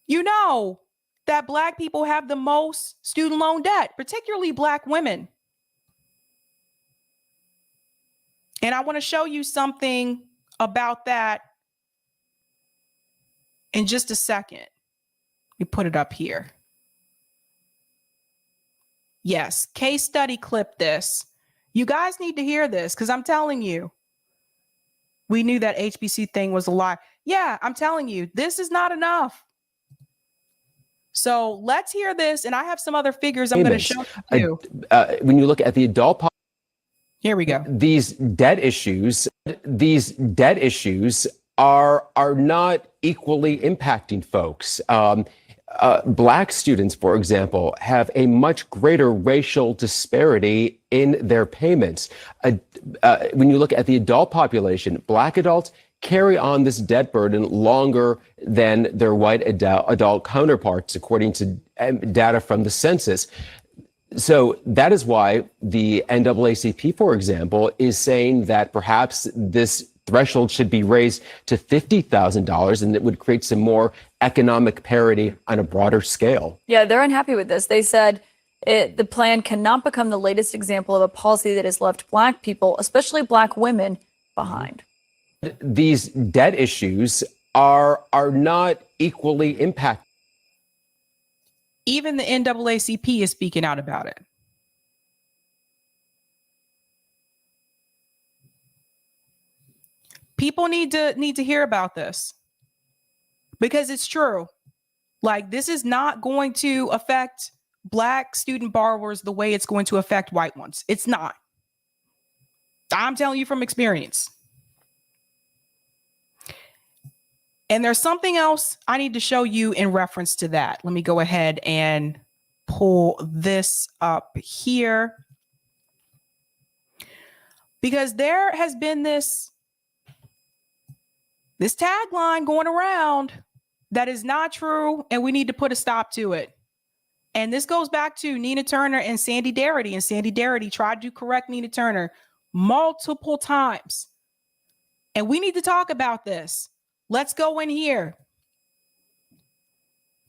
You know that Black people have the most student loan debt, particularly Black women. And I want to show you something about that in just a second. We put it up here. Yes, case study clip this. You guys need to hear this, because I'm telling you, we knew that HBC thing was a lie. Yeah, I'm telling you, this is not enough. So let's hear this. And I have some other figures I'm going to show you. When you look at the adult here we go. These debt issues are not equally impacting folks. Black students, for example, have a much greater racial disparity in their payments. When you look at the adult population, Black adults carry on this debt burden longer than their white adult counterparts, according to data from the census. So that is why the NAACP, for example, is saying that perhaps this threshold should be raised to $50,000, and it would create some more economic parity on a broader scale. Yeah, they're unhappy with this. They said the plan cannot become the latest example of a policy that has left Black people, especially Black women, behind. These debt issues are not equally impacted. Even the NAACP is speaking out about it. People need to hear about this, because it's true. Like, this is not going to affect Black student borrowers the way it's going to affect white ones. It's not. I'm telling you from experience. And there's something else I need to show you in reference to that. Let me go ahead and pull this up here, because there has been this tagline going around that is not true, and we need to put a stop to it. And this goes back to Nina Turner and Sandy Darity. And Sandy Darity tried to correct Nina Turner multiple times. And we need to talk about this. Let's go in here.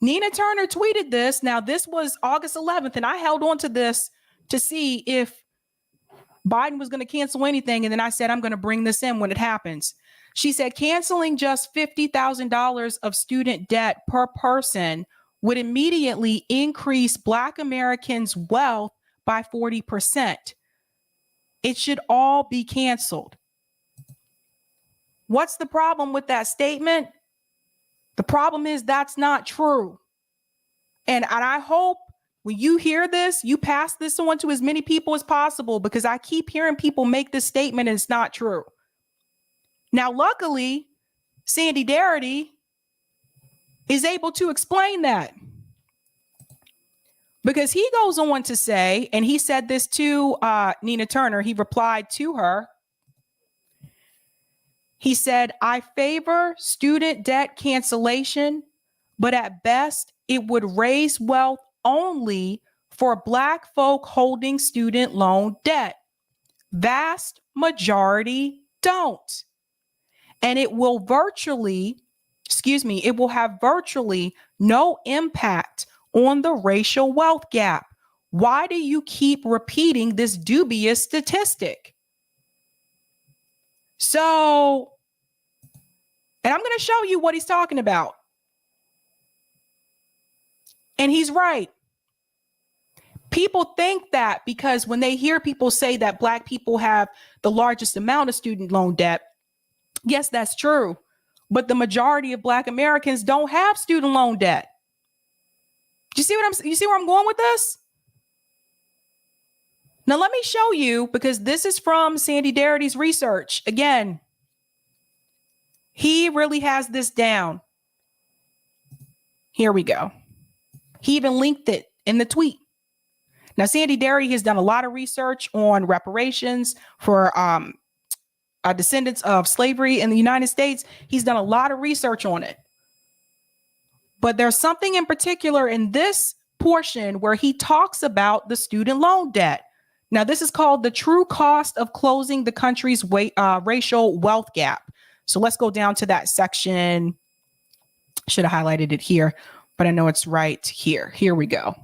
Nina Turner tweeted this. Now, this was August 11th, and I held on to this to see if Biden was going to cancel anything. And then I said, I'm going to bring this in when it happens. She said, canceling just $50,000 of student debt per person would immediately increase Black Americans' wealth by 40%. It should all be canceled. What's the problem with that statement? The problem is that's not true. And I hope when you hear this, you pass this on to as many people as possible, because I keep hearing people make this statement and it's not true. Now, luckily, Sandy Darity is able to explain that, because he goes on to say, and he said this to Nina Turner, he replied to her. He said, I favor student debt cancellation, but at best, it would raise wealth only for Black folk holding student loan debt. Vast majority don't. And it will have virtually no impact on the racial wealth gap. Why do you keep repeating this dubious statistic? So, and I'm going to show you what he's talking about. And he's right. People think that because when they hear people say that Black people have the largest amount of student loan debt, yes, that's true. But the majority of Black Americans don't have student loan debt. You see where I'm going with this? Now, let me show you, because this is from Sandy Darity's research. Again, he really has this down. Here we go. He even linked it in the tweet. Now, Sandy Darity has done a lot of research on reparations for descendants of slavery in the United States. He's done a lot of research on it. But there's something in particular in this portion where he talks about the student loan debt. Now, this is called the true cost of closing the country's racial wealth gap. So let's go down to that section. Should have highlighted it here, but I know it's right here. Here we go.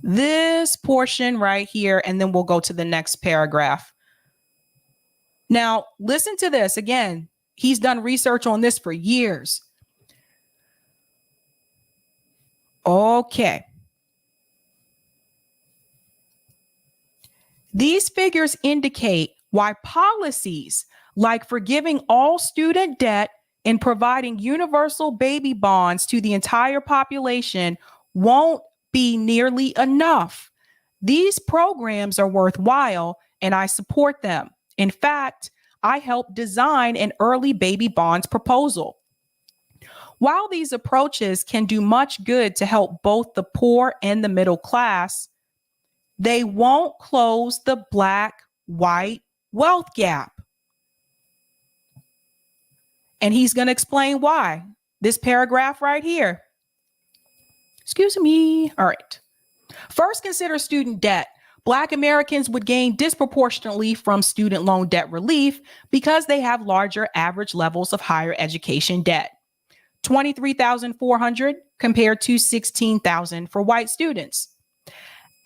This portion right here, and then we'll go to the next paragraph. Now, listen to this. Again, he's done research on this for years. Okay. These figures indicate why policies like forgiving all student debt and providing universal baby bonds to the entire population won't be nearly enough. These programs are worthwhile, and I support them. In fact, I helped design an early baby bonds proposal. While these approaches can do much good to help both the poor and the middle class, they won't close the Black-white wealth gap. And he's going to explain why. This paragraph right here. Excuse me. All right. First, consider student debt. Black Americans would gain disproportionately from student loan debt relief because they have larger average levels of higher education debt. $23,400 compared to $16,000 for white students.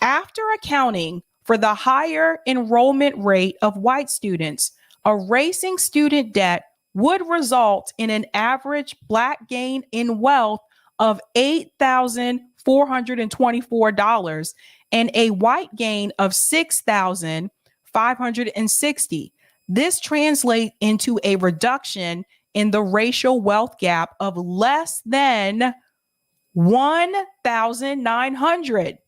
After accounting for the higher enrollment rate of white students, erasing student debt would result in an average Black gain in wealth of $8,424 and a white gain of $6,560. This translates into a reduction in the racial wealth gap of less than $1,900.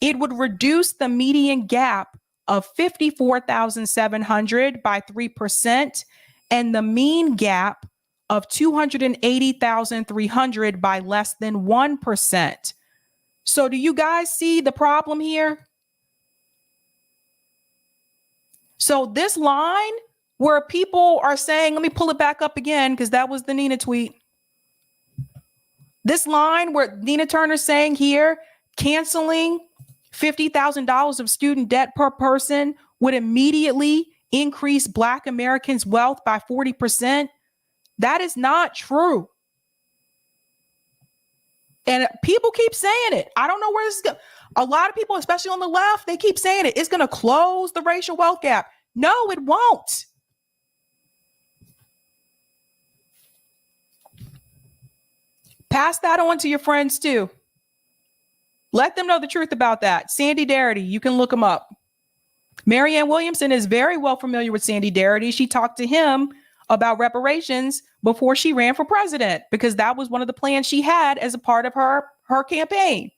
It would reduce the median gap of $54,700 by 3% and the mean gap of $280,300 by less than 1%. So do you guys see the problem here? So this line where people are saying, let me pull it back up again, because that was the Nina tweet. This line where Nina Turner's saying here, canceling $50,000 of student debt per person would immediately increase Black Americans' wealth by 40%. That is not true. And people keep saying it. I don't know where this is going. A lot of people, especially on the left, they keep saying it. It's going to close the racial wealth gap. No, it won't. Pass that on to your friends too. Let them know the truth about that. Sandy Darity, you can look them up. Marianne Williamson is very well familiar with Sandy Darity. She talked to him about reparations before she ran for president because that was one of the plans she had as a part of her campaign.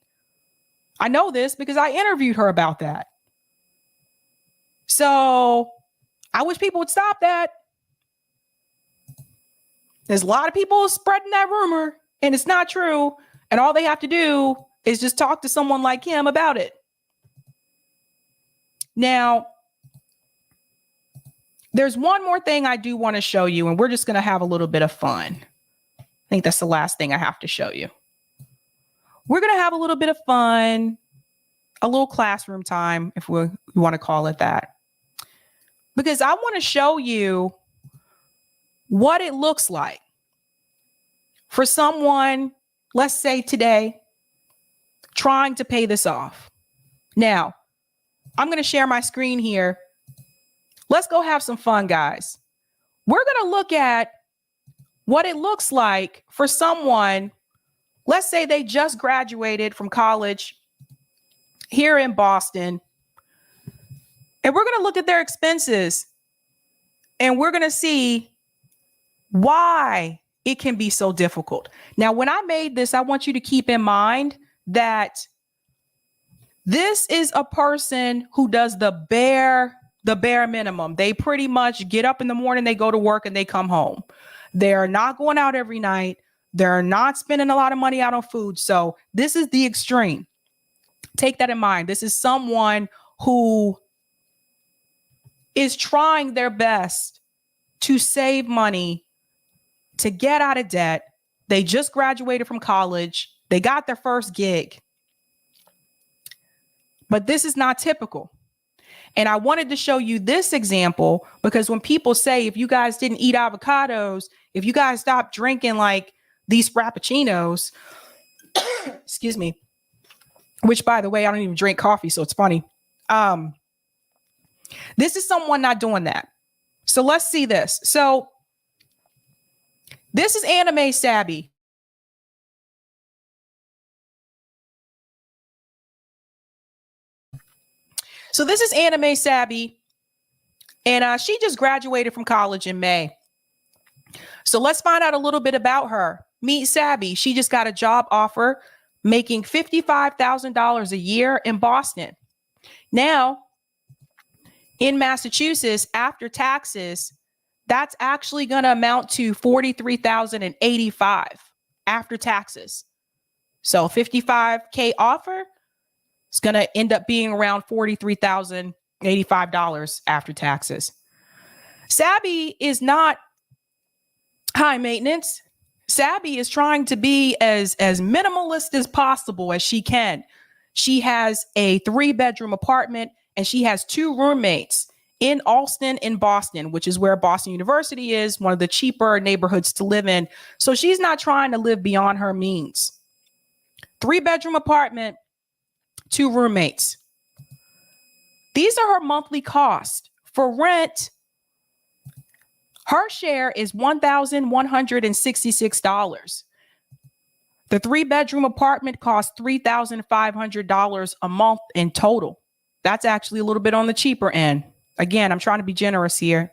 I know this because I interviewed her about that. So I wish people would stop that. There's a lot of people spreading that rumor and it's not true. And all they have to do is just talk to someone like him about it. Now, there's one more thing I do want to show you, and we're just going to have a little bit of fun. I think that's the last thing I have to show you. We're going to have a little bit of fun, a little classroom time, if we want to call it that. Because I want to show you what it looks like for someone, let's say today, trying to pay this off. Now, I'm going to share my screen here. Let's go have some fun, guys. We're going to look at what it looks like for someone, let's say they just graduated from college here in Boston, and we're going to look at their expenses, and we're going to see why it can be so difficult. Now, when I made this, I want you to keep in mind that this is a person who does the bare minimum. They pretty much get up in the morning, they go to work, and they come home. They're not going out every night. They're not spending a lot of money out on food. So this is the extreme. Take that in mind. This is someone who is trying their best to save money, to get out of debt. They just graduated from college. They got their first gig. But this is not typical. And I wanted to show you this example because when people say, if you guys didn't eat avocados, if you guys stopped drinking like these frappuccinos, excuse me, which by the way, I don't even drink coffee, so it's funny. This is someone not doing that. So let's see this. So this is Anime Sabby. So this is Anime Sabby, and she just graduated from college in May. So let's find out a little bit about her. Meet Sabby. She just got a job offer making $55,000 a year in Boston. Now, in Massachusetts, after taxes, that's actually going to amount to $43,085 after taxes. So $55K offer, it's going to end up being around $43,085 after taxes. Sabby is not high maintenance. Sabby is trying to be as minimalist as possible as she can. She has a 3-bedroom apartment and she has 2 roommates in Allston in Boston, which is where Boston University is, one of the cheaper neighborhoods to live in. So she's not trying to live beyond her means. 3-bedroom apartment, 2 roommates. These are her monthly costs. For rent, her share is $1,166. The 3-bedroom apartment costs $3,500 a month in total. That's actually a little bit on the cheaper end. Again, I'm trying to be generous here.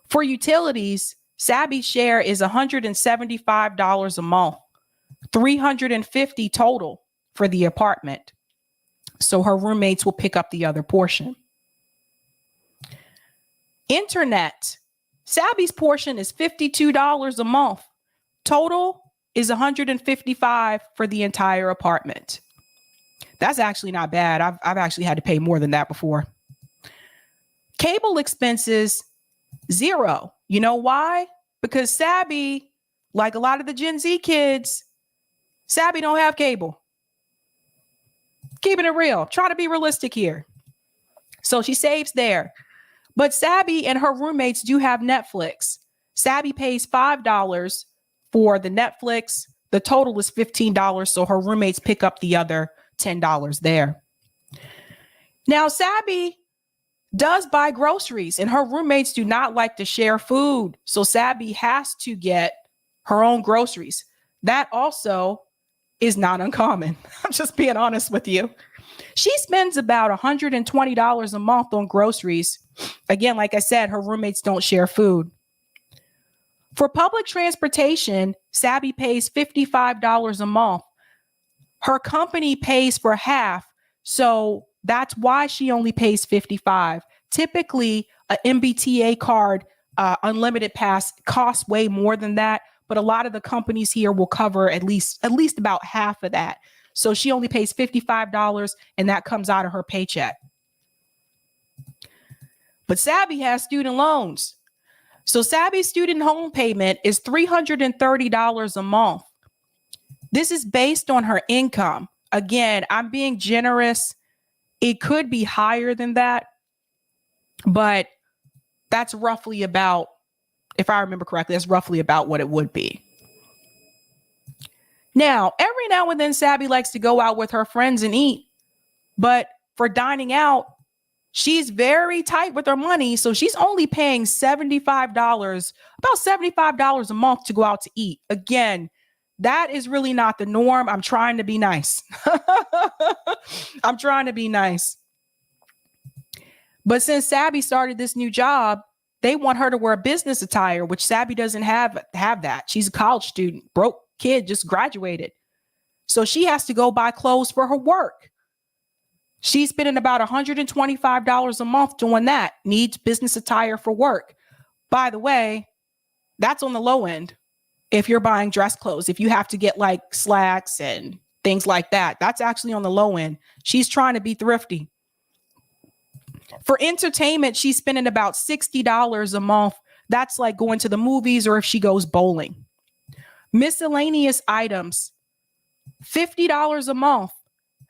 For utilities, Sabby's share is $175 a month, $350 total for the apartment. So her roommates will pick up the other portion. Internet, Sabby's portion is $52 a month. Total is $155 for the entire apartment. That's actually not bad. I've actually had to pay more than that before. Cable expenses, $0. You know why? Because Sabby, like a lot of the Gen Z kids, Sabby don't have cable. Keeping it real. Try to be realistic here. So she saves there. But Sabby and her roommates do have Netflix. Sabby pays $5 for the Netflix. The total is $15. So her roommates pick up the other $10 there. Now, Sabby does buy groceries and her roommates do not like to share food. So Sabby has to get her own groceries. That also is not uncommon. I'm just being honest with you. She spends about $120 a month on groceries. Again, like I said, her roommates don't share food. For public transportation, Sabby pays $55 a month. Her company pays for half, so that's why she only pays $55. Typically, an MBTA card, unlimited pass, costs way more than that, but a lot of the companies here will cover at least about half of that. So she only pays $55, and that comes out of her paycheck. But Sabby has student loans. So Sabby's student home payment is $330 a month. This is based on her income. Again, I'm being generous. It could be higher than that, but that's roughly about, if I remember correctly, that's roughly about what it would be. Now, every now and then, Sabby likes to go out with her friends and eat, but for dining out, she's very tight with her money, so she's only paying $75, about $75 a month to go out to eat. Again, that is really not the norm. I'm trying to be nice. I'm trying to be nice. But since Sabby started this new job, they want her to wear business attire, which Sabby doesn't have that. She's a college student, broke kid, just graduated. So she has to go buy clothes for her work. She's spending about $125 a month doing that, needs business attire for work. By the way, that's on the low end. If you're buying dress clothes, if you have to get like slacks and things like that, that's actually on the low end. She's trying to be thrifty. For entertainment, she's spending about $60 a month. That's like going to the movies or if she goes bowling. Miscellaneous items, $50 a month.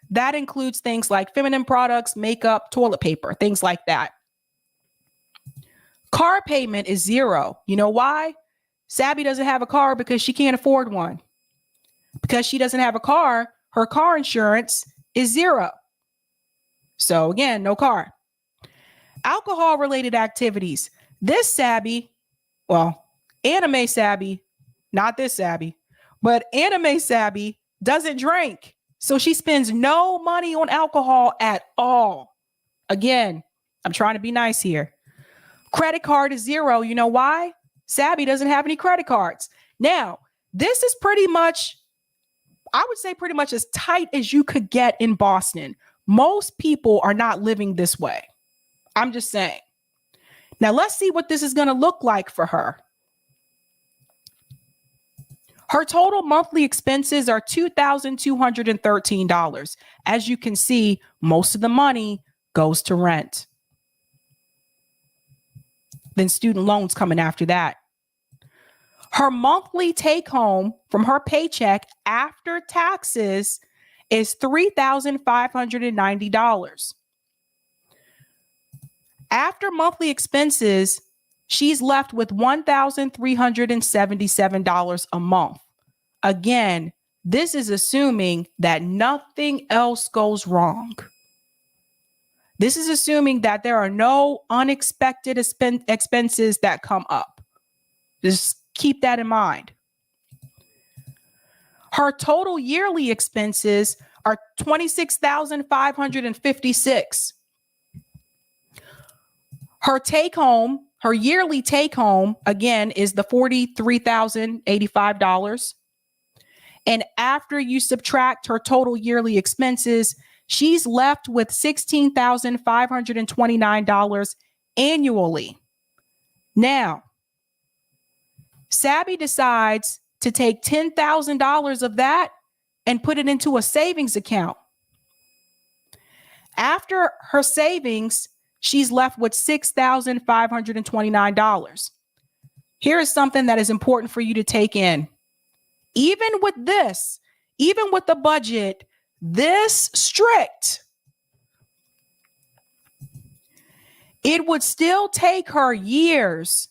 That includes things like feminine products, makeup, toilet paper, things like that. Car payment is $0. You know why? Sabby doesn't have a car because she can't afford one. Because she doesn't have a car, her car insurance is $0. So again, no car. Alcohol-related activities. This Sabby, well, anime Sabby, not this Sabby, but anime Sabby doesn't drink. So she spends no money on alcohol at all. Again, I'm trying to be nice here. Credit card is $0. You know why? Sabby doesn't have any credit cards. Now, this is pretty much, I would say pretty much as tight as you could get in Boston. Most people are not living this way. I'm just saying. Now, let's see what this is going to look like for her. Her total monthly expenses are $2,213. As you can see, most of the money goes to rent. Then student loans coming after that. Her monthly take home from her paycheck after taxes is $3,590. After monthly expenses, she's left with $1,377 a month. Again, this is assuming that nothing else goes wrong. This is assuming that there are no unexpected expenses that come up. Just keep that in mind. Her total yearly expenses are $26,556. Her take home, her yearly take home, again, is the $43,085. And after you subtract her total yearly expenses, she's left with $16,529 annually. Now, Sabby decides to take $10,000 of that and put it into a savings account. After her savings, she's left with $6,529. Here is something that is important for you to take in. Even with this, even with the budget this strict, it would still take her years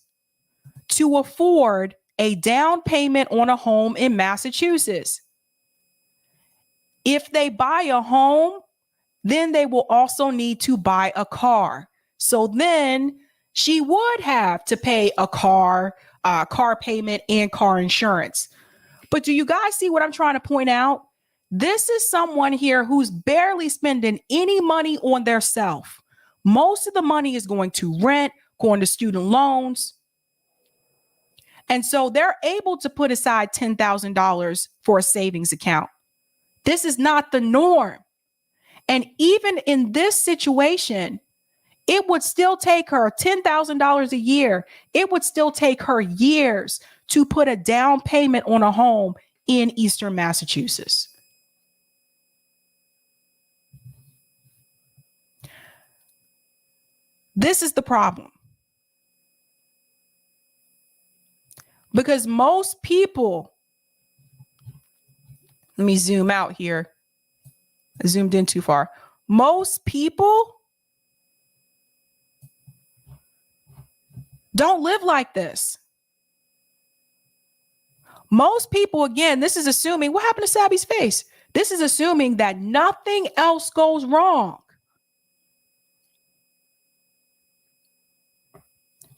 to afford a down payment on a home in Massachusetts. If they buy a home, then they will also need to buy a car. So then she would have to pay a car payment and car insurance. But do you guys see what I'm trying to point out? This is someone here who's barely spending any money on their self. Most of the money is going to rent, going to student loans. And so they're able to put aside $10,000 for a savings account. This is not the norm. And even in this situation, it would still take her $10,000 a year. It would still take her years to put a down payment on a home in Eastern Massachusetts. This is the problem. Because most people, let me zoom out here. I zoomed in too far. Most people don't live like this. Most people, again, this is assuming, what happened to Sabby's face? This is assuming that nothing else goes wrong.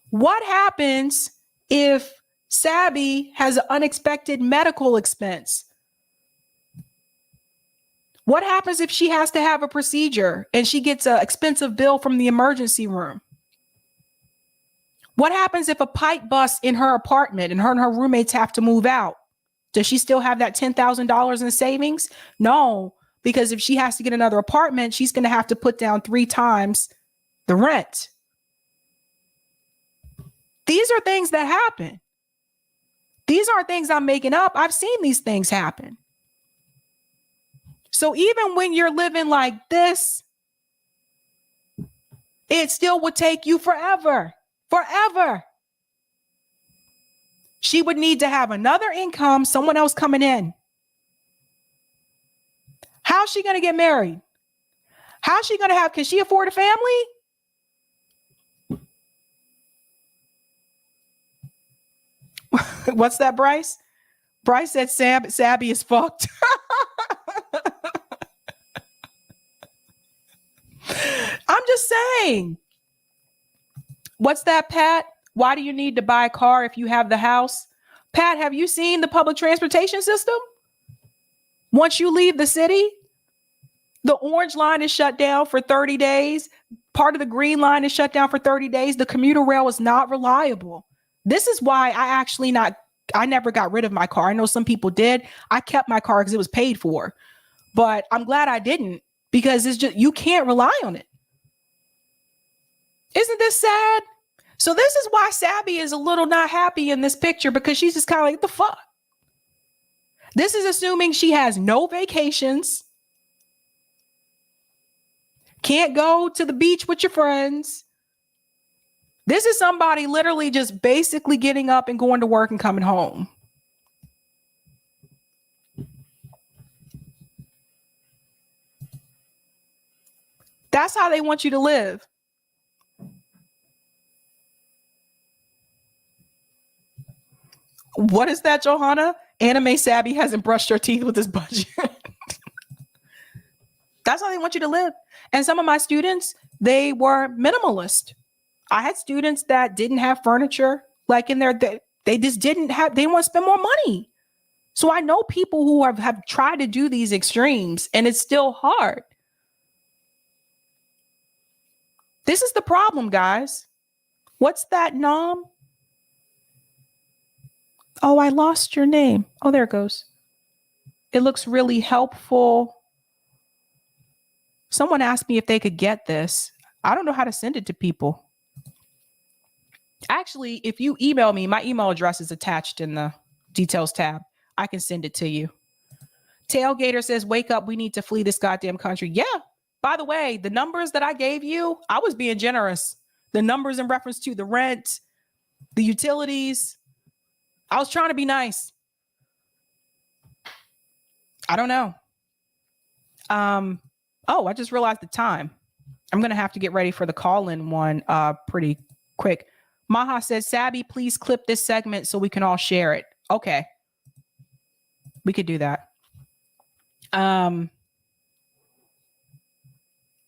What happens if Sabby has an unexpected medical expense? What happens if she has to have a procedure and she gets an expensive bill from the emergency room? What happens if a pipe busts in her apartment and her roommates have to move out? Does she still have that $10,000 in savings? No, because if she has to get another apartment, she's going to have to put down 3 times the rent. These are things that happen. These aren't things I'm making up. I've seen these things happen. So even when you're living like this, it still would take you forever. Forever. She would need to have another income, someone else coming in. How's she going to get married? How's she going to have, can she afford a family? What's that, Bryce? Bryce said Sabby is fucked. I'm just saying. What's that, Pat? Why do you need to buy a car if you have the house? Pat, have you seen the public transportation system? Once you leave the city, the orange line is shut down for 30 days. Part of the green line is shut down for 30 days. The commuter rail is not reliable. This is why I never got rid of my car. I know some people did. I kept my car because it was paid for, but I'm glad I didn't, because it's just, you can't rely on it. Isn't this sad? So this is why Sabby is a little not happy in this picture, because she's just kind of like, the fuck? This is assuming she has no vacations, can't go to the beach with your friends. This is somebody literally just basically getting up and going to work and coming home. That's how they want you to live. What is that, Johanna? Anime Sabby hasn't brushed her teeth with his budget. That's how they want you to live. And some of my students, they were minimalist. I had students that didn't have furniture, like in their, they just didn't want to spend more money. So I know people who have tried to do these extremes, and it's still hard. This is the problem, guys. What's that, Nom? Oh, I lost your name. Oh, there it goes. It looks really helpful. Someone asked me if they could get this. I don't know how to send it to people. Actually, if you email me, my email address is attached in the details tab. I can send it to you. Tailgater says, wake up. We need to flee this goddamn country. Yeah. By the way, the numbers that I gave you, I was being generous. The numbers in reference to the rent, the utilities. I was trying to be nice. I don't know. Oh, I just realized the time. I'm going to have to get ready for the call-in one pretty quick. Maha says, Sabby, please clip this segment so we can all share it. Okay. We could do that.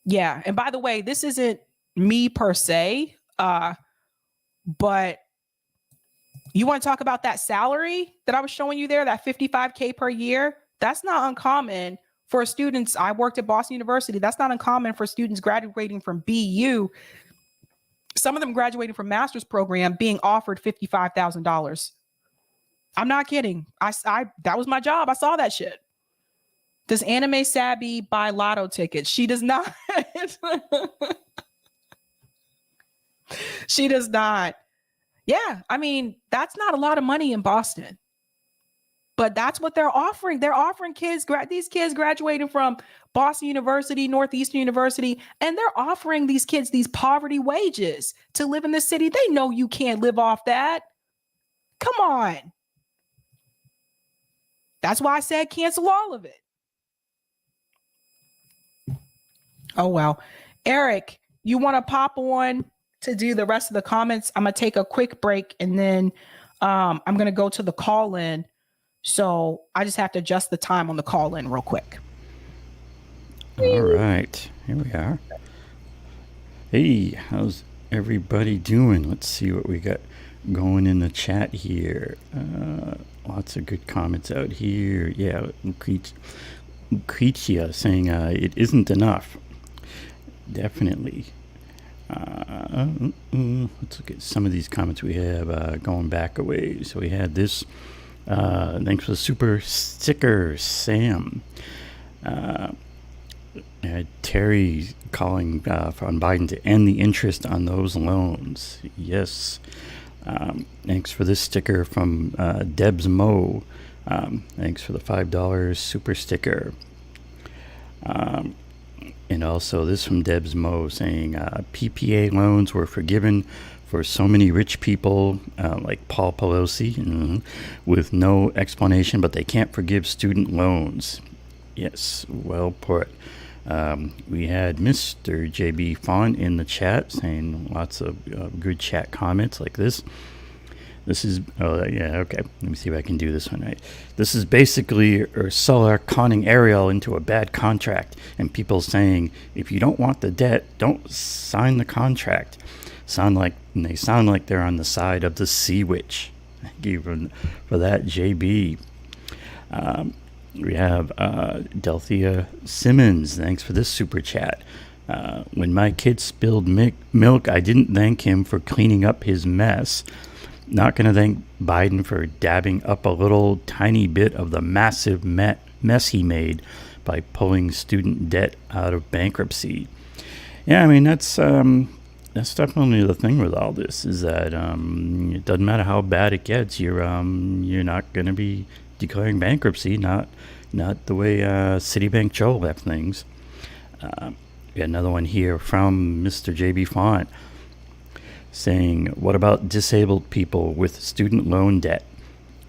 Yeah. And by the way, this isn't me per se, but you want to talk about that salary that I was showing you there, that $55K per year? That's not uncommon for students. I worked at Boston University. That's not uncommon for students graduating from BU. Some of them graduating from master's program being offered $55,000. I'm not kidding. I that was my job. I saw that shit. Does Anime Sabby buy lotto tickets? She does not. She does not. Yeah, I mean, that's not a lot of money in Boston. But that's what they're offering. They're offering these kids graduating from Boston University, Northeastern University, and they're offering these kids these poverty wages to live in the city. They know you can't live off that. Come on. That's why I said cancel all of it. Oh, well. Eric, you want to pop on to do the rest of the comments? I'm going to take a quick break, and then I'm going to go to the call-in. So I just have to adjust the time on the call-in real quick. All right. Here we are. Hey, how's everybody doing? Let's see what we got going in the chat here. Lots of good comments out here. Yeah, Lucretia saying it isn't enough. Definitely. Let's look at some of these comments we have going back a ways. So we had this. Thanks for the super sticker, Sam. Terry calling on Biden to end the interest on those loans. Yes. Thanks for this sticker from Debs Mo. Thanks for the $5 super sticker. And also this from Debs Mo saying PPA loans were forgiven for so many rich people like Paul Pelosi with no explanation, but they can't forgive student loans. Yes, well put. We had Mr. JB Font in the chat saying lots of good chat comments like this. This is, okay. Let me see if I can do this one right. This is basically Ursula conning Ariel into a bad contract, and people saying, if you don't want the debt, don't sign the contract. They sound like they're on the side of the sea witch. Thank you for that, JB. We have Delthea Simmons. Thanks for this super chat. When my kid spilled milk, I didn't thank him for cleaning up his mess. Not going to thank Biden for dabbing up a little tiny bit of the massive mess he made by pulling student debt out of bankruptcy. Yeah, I mean, that's definitely the thing with all this, is that it doesn't matter how bad it gets, you're not going to be declaring bankruptcy, not the way Citibank Joe left things. We got another one here from Mr. JB Font saying, what about disabled people with student loan debt,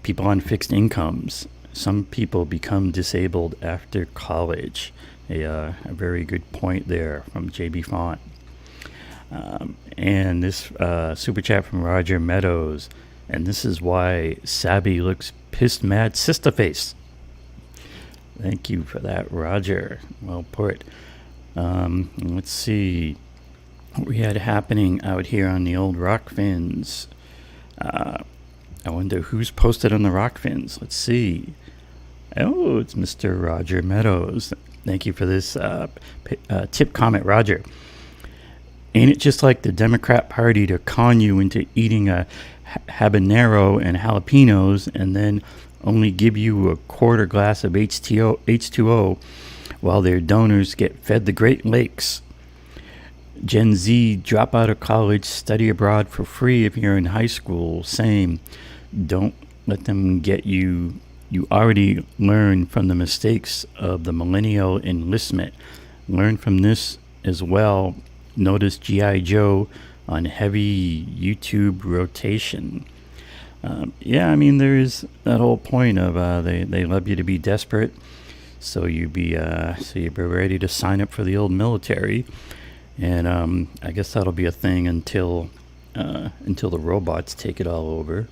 people on fixed incomes? Some people become disabled after college. A very good point there from JB Font. And this super chat from Roger Meadows, and this is why Sabby looks pissed mad sister face. Thank you for that, Roger. Well put. Let's see what we had happening out here on the old rock fins. I wonder who's posted on the rock fins. Let's see. Oh, it's Mr. Roger Meadows. Thank you for this tip comment, Roger. Ain't it just like the Democrat Party to con you into eating a habanero and jalapenos and then only give you a quarter glass of H2O while their donors get fed the Great Lakes? Gen Z, drop out of college, study abroad for free if you're in high school. Same. Don't let them get you. You already learned from the mistakes of the millennial enlistment. Learn from this as well. Notice G.I. Joe on heavy YouTube rotation. Yeah, I mean, there is that whole point of they love you to be desperate, so you'll be ready to sign up for the old military. And I guess that'll be a thing until the robots take it all over.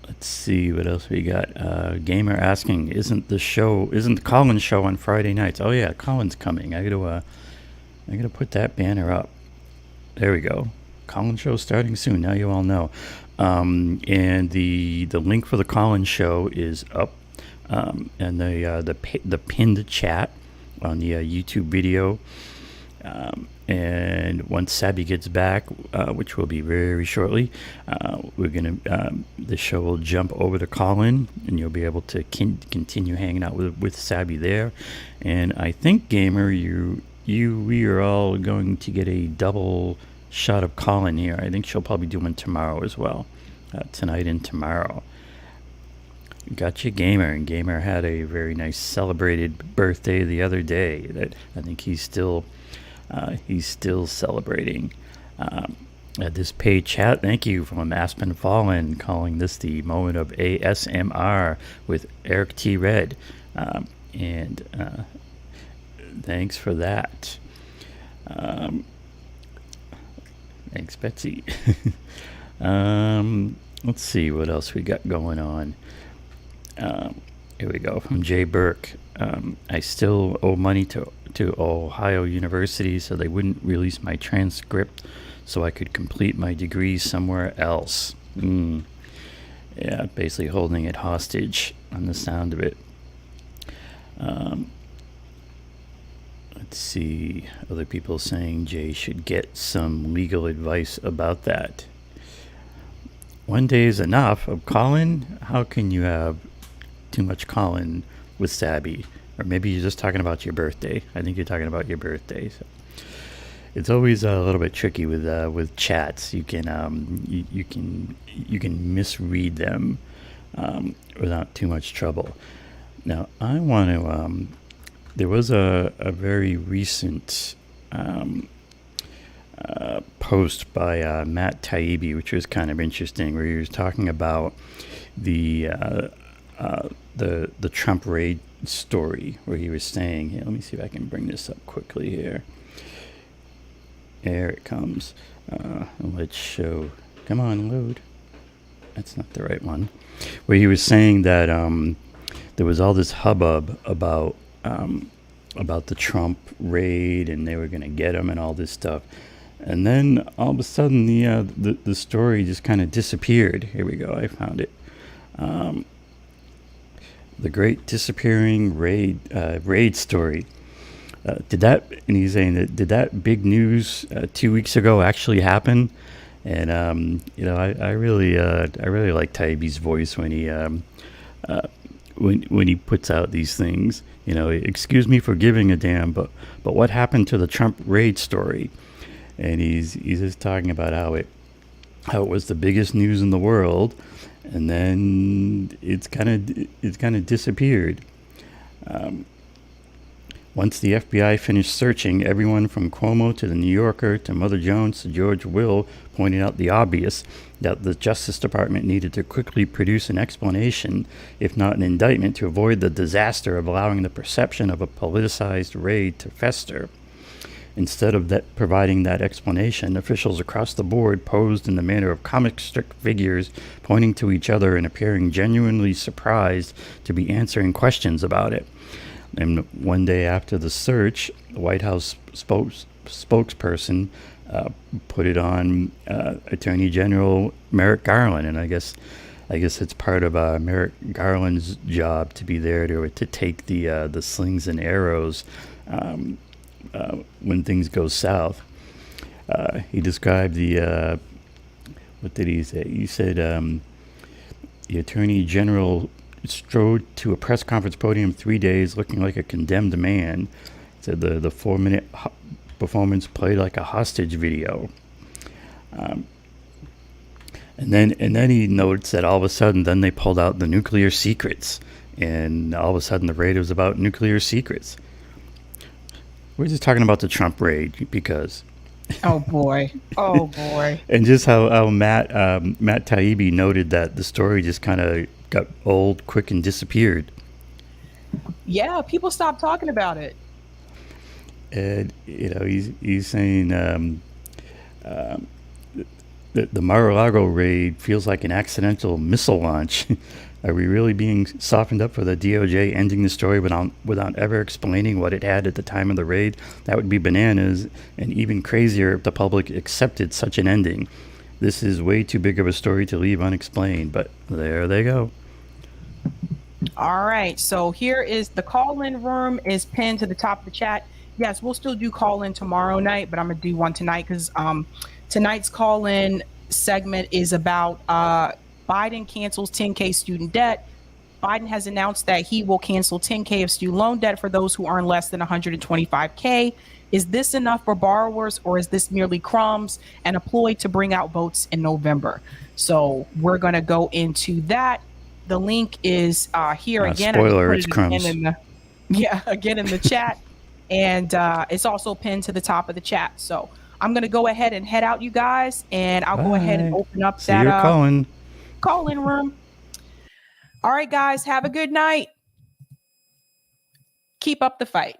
Let's see what else we got. Gamer asking, isn't the Collins show on Friday nights? Oh yeah, Collins coming. I gotta put that banner up. There we go. Collins show starting soon. Now you all know. And the link for the Collins show is up, and the pinned chat on the YouTube video. And once Sabby gets back, which will be very shortly, the show will jump over to Colin, and you'll be able to continue hanging out with Sabby there. And I think, Gamer, we are all going to get a double shot of Colin here. I think she'll probably do one tomorrow as well, tonight and tomorrow. Gotcha, Gamer. And Gamer had a very nice celebrated birthday the other day that I think he's still celebrating. At this paid chat, thank you from Aspen Fallen, calling this the moment of ASMR with Eric T. Red. And thanks for that. Thanks, Betsy. Let's see what else we got going on. Here we go, from Jay Burke. I still owe money to Ohio University, so they wouldn't release my transcript so I could complete my degree somewhere else. Yeah, basically holding it hostage on the sound of it. Let's see, other people saying Jay should get some legal advice about that. One day is enough. Of Colin, how can you have too much Colin with Sabby? Or maybe you're just talking about your birthday. I think you're talking about your birthday. So it's always a little bit tricky with chats. You can you can misread them without too much trouble. Now I want to. There was a very recent post by Matt Taibbi, which was kind of interesting, where he was talking about the Trump raid story, where he was saying, here, let me see if I can bring this up quickly here. There it comes. Let's show. Come on, load. That's not the right one. Where he was saying that there was all this hubbub about the Trump raid, and they were going to get him and all this stuff. And then all of a sudden, the story just kind of disappeared. Here we go. I found it. The great disappearing raid story. And he's saying that did that big news 2 weeks ago actually happen? And I really like Taibbi's voice when he puts out these things. Excuse me for giving a damn, but what happened to the Trump raid story? And he's just talking about how it was the biggest news in the world, and then it's kind of disappeared. Once the FBI finished searching, everyone from Cuomo to the New Yorker to Mother Jones to George Will pointed out the obvious, that the Justice Department needed to quickly produce an explanation, if not an indictment, to avoid the disaster of allowing the perception of a politicized raid to fester. Instead of providing that explanation, officials across the board posed in the manner of comic strip figures, pointing to each other and appearing genuinely surprised to be answering questions about it. And one day after the search, the White House spokesperson put it on Attorney General Merrick Garland, and I guess it's part of Merrick Garland's job to be there to take the slings and arrows when things go south. He described what did he say? He said the Attorney General strode to a press conference podium 3 days looking like a condemned man. Said the 4-minute performance played like a hostage video. And then he notes that all of a sudden then they pulled out the nuclear secrets, and all of a sudden the raid was about nuclear secrets. We're just talking about the Trump raid because oh boy. And just how Matt Taibbi noted that the story just kind of got old quick and disappeared. Yeah, people stopped talking about it. And he's saying that the Mar-a-Lago raid feels like an accidental missile launch. Are we really being softened up for the DOJ ending the story without ever explaining what it had at the time of the raid? That would be bananas, and even crazier if the public accepted such an ending. This is way too big of a story to leave unexplained, but there they go. All right, so here is the call-in room is pinned to the top of the chat. Yes, we'll still do call-in tomorrow night, but I'm gonna do one tonight because tonight's call-in segment is about Biden cancels 10K student debt. Biden has announced that he will cancel 10K of student loan debt for those who earn less than 125K. Is this enough for borrowers, or is this merely crumbs and a ploy to bring out votes in November? So we're going to go into that. The link is here again. Spoiler, it's crumbs. Again in the chat. And it's also pinned to the top of the chat. So I'm going to go ahead and head out, you guys, and I'll go ahead and open up See you calling. Call-in room. All right, guys, have a good night. Keep up the fight.